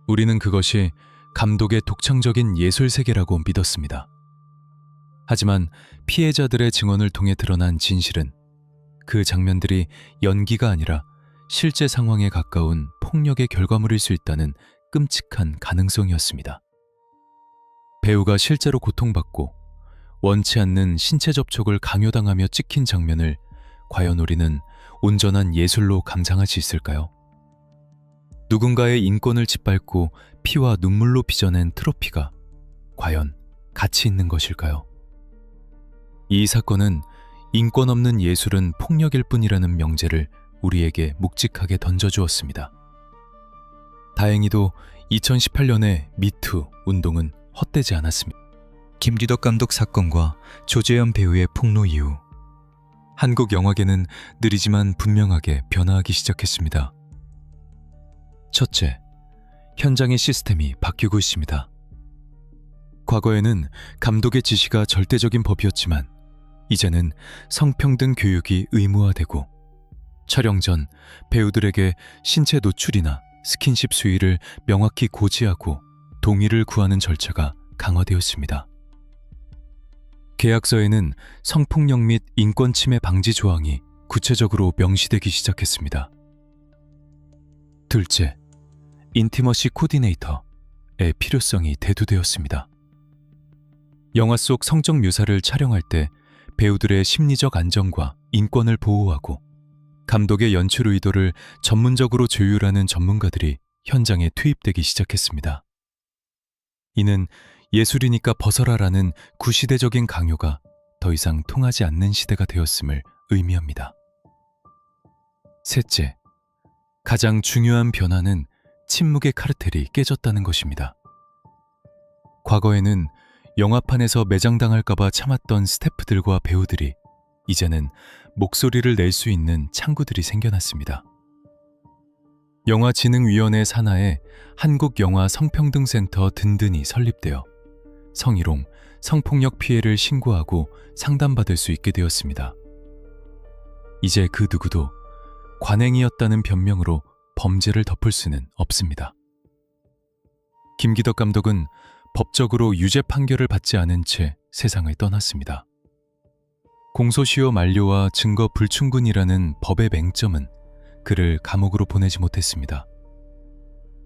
[SPEAKER 1] 우리는 그것이 감독의 독창적인 예술 세계라고 믿었습니다. 하지만 피해자들의 증언을 통해 드러난 진실은 그 장면들이 연기가 아니라 실제 상황에 가까운 폭력의 결과물일 수 있다는 끔찍한 가능성이었습니다. 배우가 실제로 고통받고 원치 않는 신체 접촉을 강요당하며 찍힌 장면을 과연 우리는 온전한 예술로 감상할 수 있을까요? 누군가의 인권을 짓밟고 피와 눈물로 빚어낸 트로피가 과연 가치 있는 것일까요? 이 사건은 인권 없는 예술은 폭력일 뿐이라는 명제를 우리에게 묵직하게 던져주었습니다. 다행히도 2018년의 미투 운동은 헛되지 않았습니다. 김기덕 감독 사건과 조재현 배우의 폭로 이후 한국 영화계는 느리지만 분명하게 변화하기 시작했습니다. 첫째, 현장의 시스템이 바뀌고 있습니다. 과거에는 감독의 지시가 절대적인 법이었지만 이제는 성평등 교육이 의무화되고 촬영 전 배우들에게 신체 노출이나 스킨십 수위를 명확히 고지하고 동의를 구하는 절차가 강화되었습니다. 계약서에는 성폭력 및 인권 침해 방지 조항이 구체적으로 명시되기 시작했습니다. 둘째, 인티머시 코디네이터의 필요성이 대두되었습니다. 영화 속 성적 묘사를 촬영할 때 배우들의 심리적 안정과 인권을 보호하고 감독의 연출 의도를 전문적으로 조율하는 전문가들이 현장에 투입되기 시작했습니다. 이는 예술이니까 벗어라라는 구시대적인 강요가 더 이상 통하지 않는 시대가 되었음을 의미합니다. 셋째, 가장 중요한 변화는 침묵의 카르텔이 깨졌다는 것입니다. 과거에는 영화판에서 매장당할까봐 참았던 스태프들과 배우들이 이제는 목소리를 낼 수 있는 창구들이 생겨났습니다. 영화진흥위원회 산하에 한국영화성평등센터 든든히 설립되어 성희롱, 성폭력 피해를 신고하고 상담받을 수 있게 되었습니다. 이제 그 누구도 관행이었다는 변명으로 범죄를 덮을 수는 없습니다. 김기덕 감독은 법적으로 유죄 판결을 받지 않은 채 세상을 떠났습니다. 공소시효 만료와 증거 불충분이라는 법의 맹점은 그를 감옥으로 보내지 못했습니다.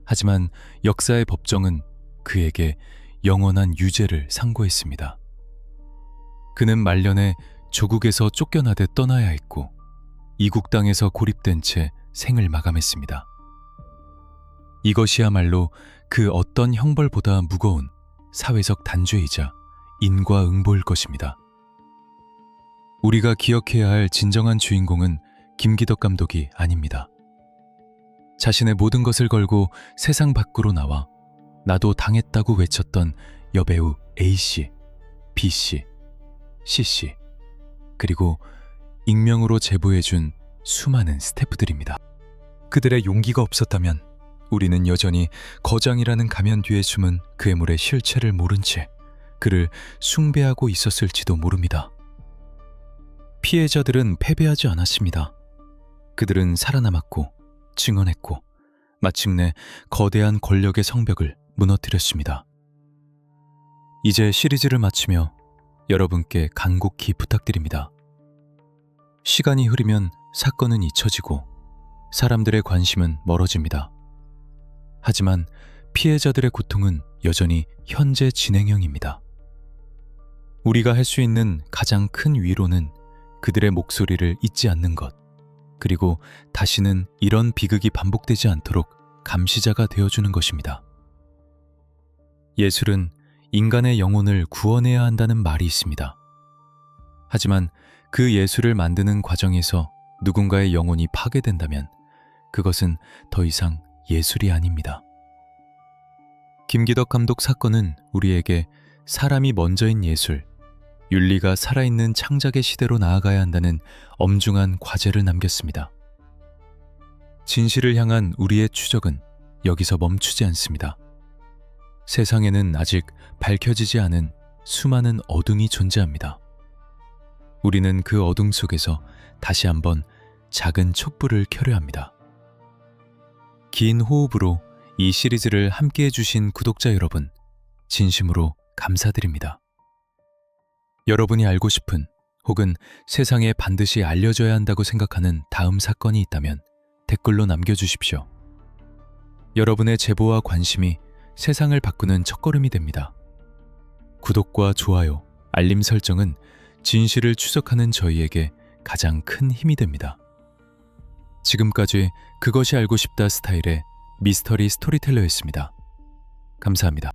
[SPEAKER 1] 하지만 역사의 법정은 그에게 영원한 유죄를 상고했습니다. 그는 말년에 조국에서 쫓겨나듯 떠나야 했고 이국 땅에서 고립된 채 생을 마감했습니다. 이것이야말로 그 어떤 형벌보다 무거운 사회적 단죄이자 인과응보일 것입니다. 우리가 기억해야 할 진정한 주인공은 김기덕 감독이 아닙니다. 자신의 모든 것을 걸고 세상 밖으로 나와 나도 당했다고 외쳤던 여배우 A씨, B씨, C씨, 그리고 익명으로 제보해준 수많은 스태프들입니다. 그들의 용기가 없었다면 우리는 여전히 거장이라는 가면 뒤에 숨은 괴물의 실체를 모른 채 그를 숭배하고 있었을지도 모릅니다. 피해자들은 패배하지 않았습니다. 그들은 살아남았고 증언했고 마침내 거대한 권력의 성벽을 무너뜨렸습니다. 이제 시리즈를 마치며 여러분께 간곡히 부탁드립니다. 시간이 흐르면 사건은 잊혀지고 사람들의 관심은 멀어집니다. 하지만 피해자들의 고통은 여전히 현재 진행형입니다. 우리가 할 수 있는 가장 큰 위로는 그들의 목소리를 잊지 않는 것, 그리고 다시는 이런 비극이 반복되지 않도록 감시자가 되어주는 것입니다. 예술은 인간의 영혼을 구원해야 한다는 말이 있습니다. 하지만 그 예술을 만드는 과정에서 누군가의 영혼이 파괴된다면 그것은 더 이상 예술이 아닙니다. 김기덕 감독 사건은 우리에게 사람이 먼저인 예술, 윤리가 살아있는 창작의 시대로 나아가야 한다는 엄중한 과제를 남겼습니다. 진실을 향한 우리의 추적은 여기서 멈추지 않습니다. 세상에는 아직 밝혀지지 않은 수많은 어둠이 존재합니다. 우리는 그 어둠 속에서 다시 한번 작은 촛불을 켜려 합니다. 긴 호흡으로 이 시리즈를 함께해 주신 구독자 여러분, 진심으로 감사드립니다. 여러분이 알고 싶은 혹은 세상에 반드시 알려져야 한다고 생각하는 다음 사건이 있다면 댓글로 남겨주십시오. 여러분의 제보와 관심이 세상을 바꾸는 첫걸음이 됩니다. 구독과 좋아요, 알림 설정은 진실을 추적하는 저희에게 가장 큰 힘이 됩니다. 지금까지 그것이 알고 싶다 스타일의 미스터리 스토리텔러였습니다. 감사합니다.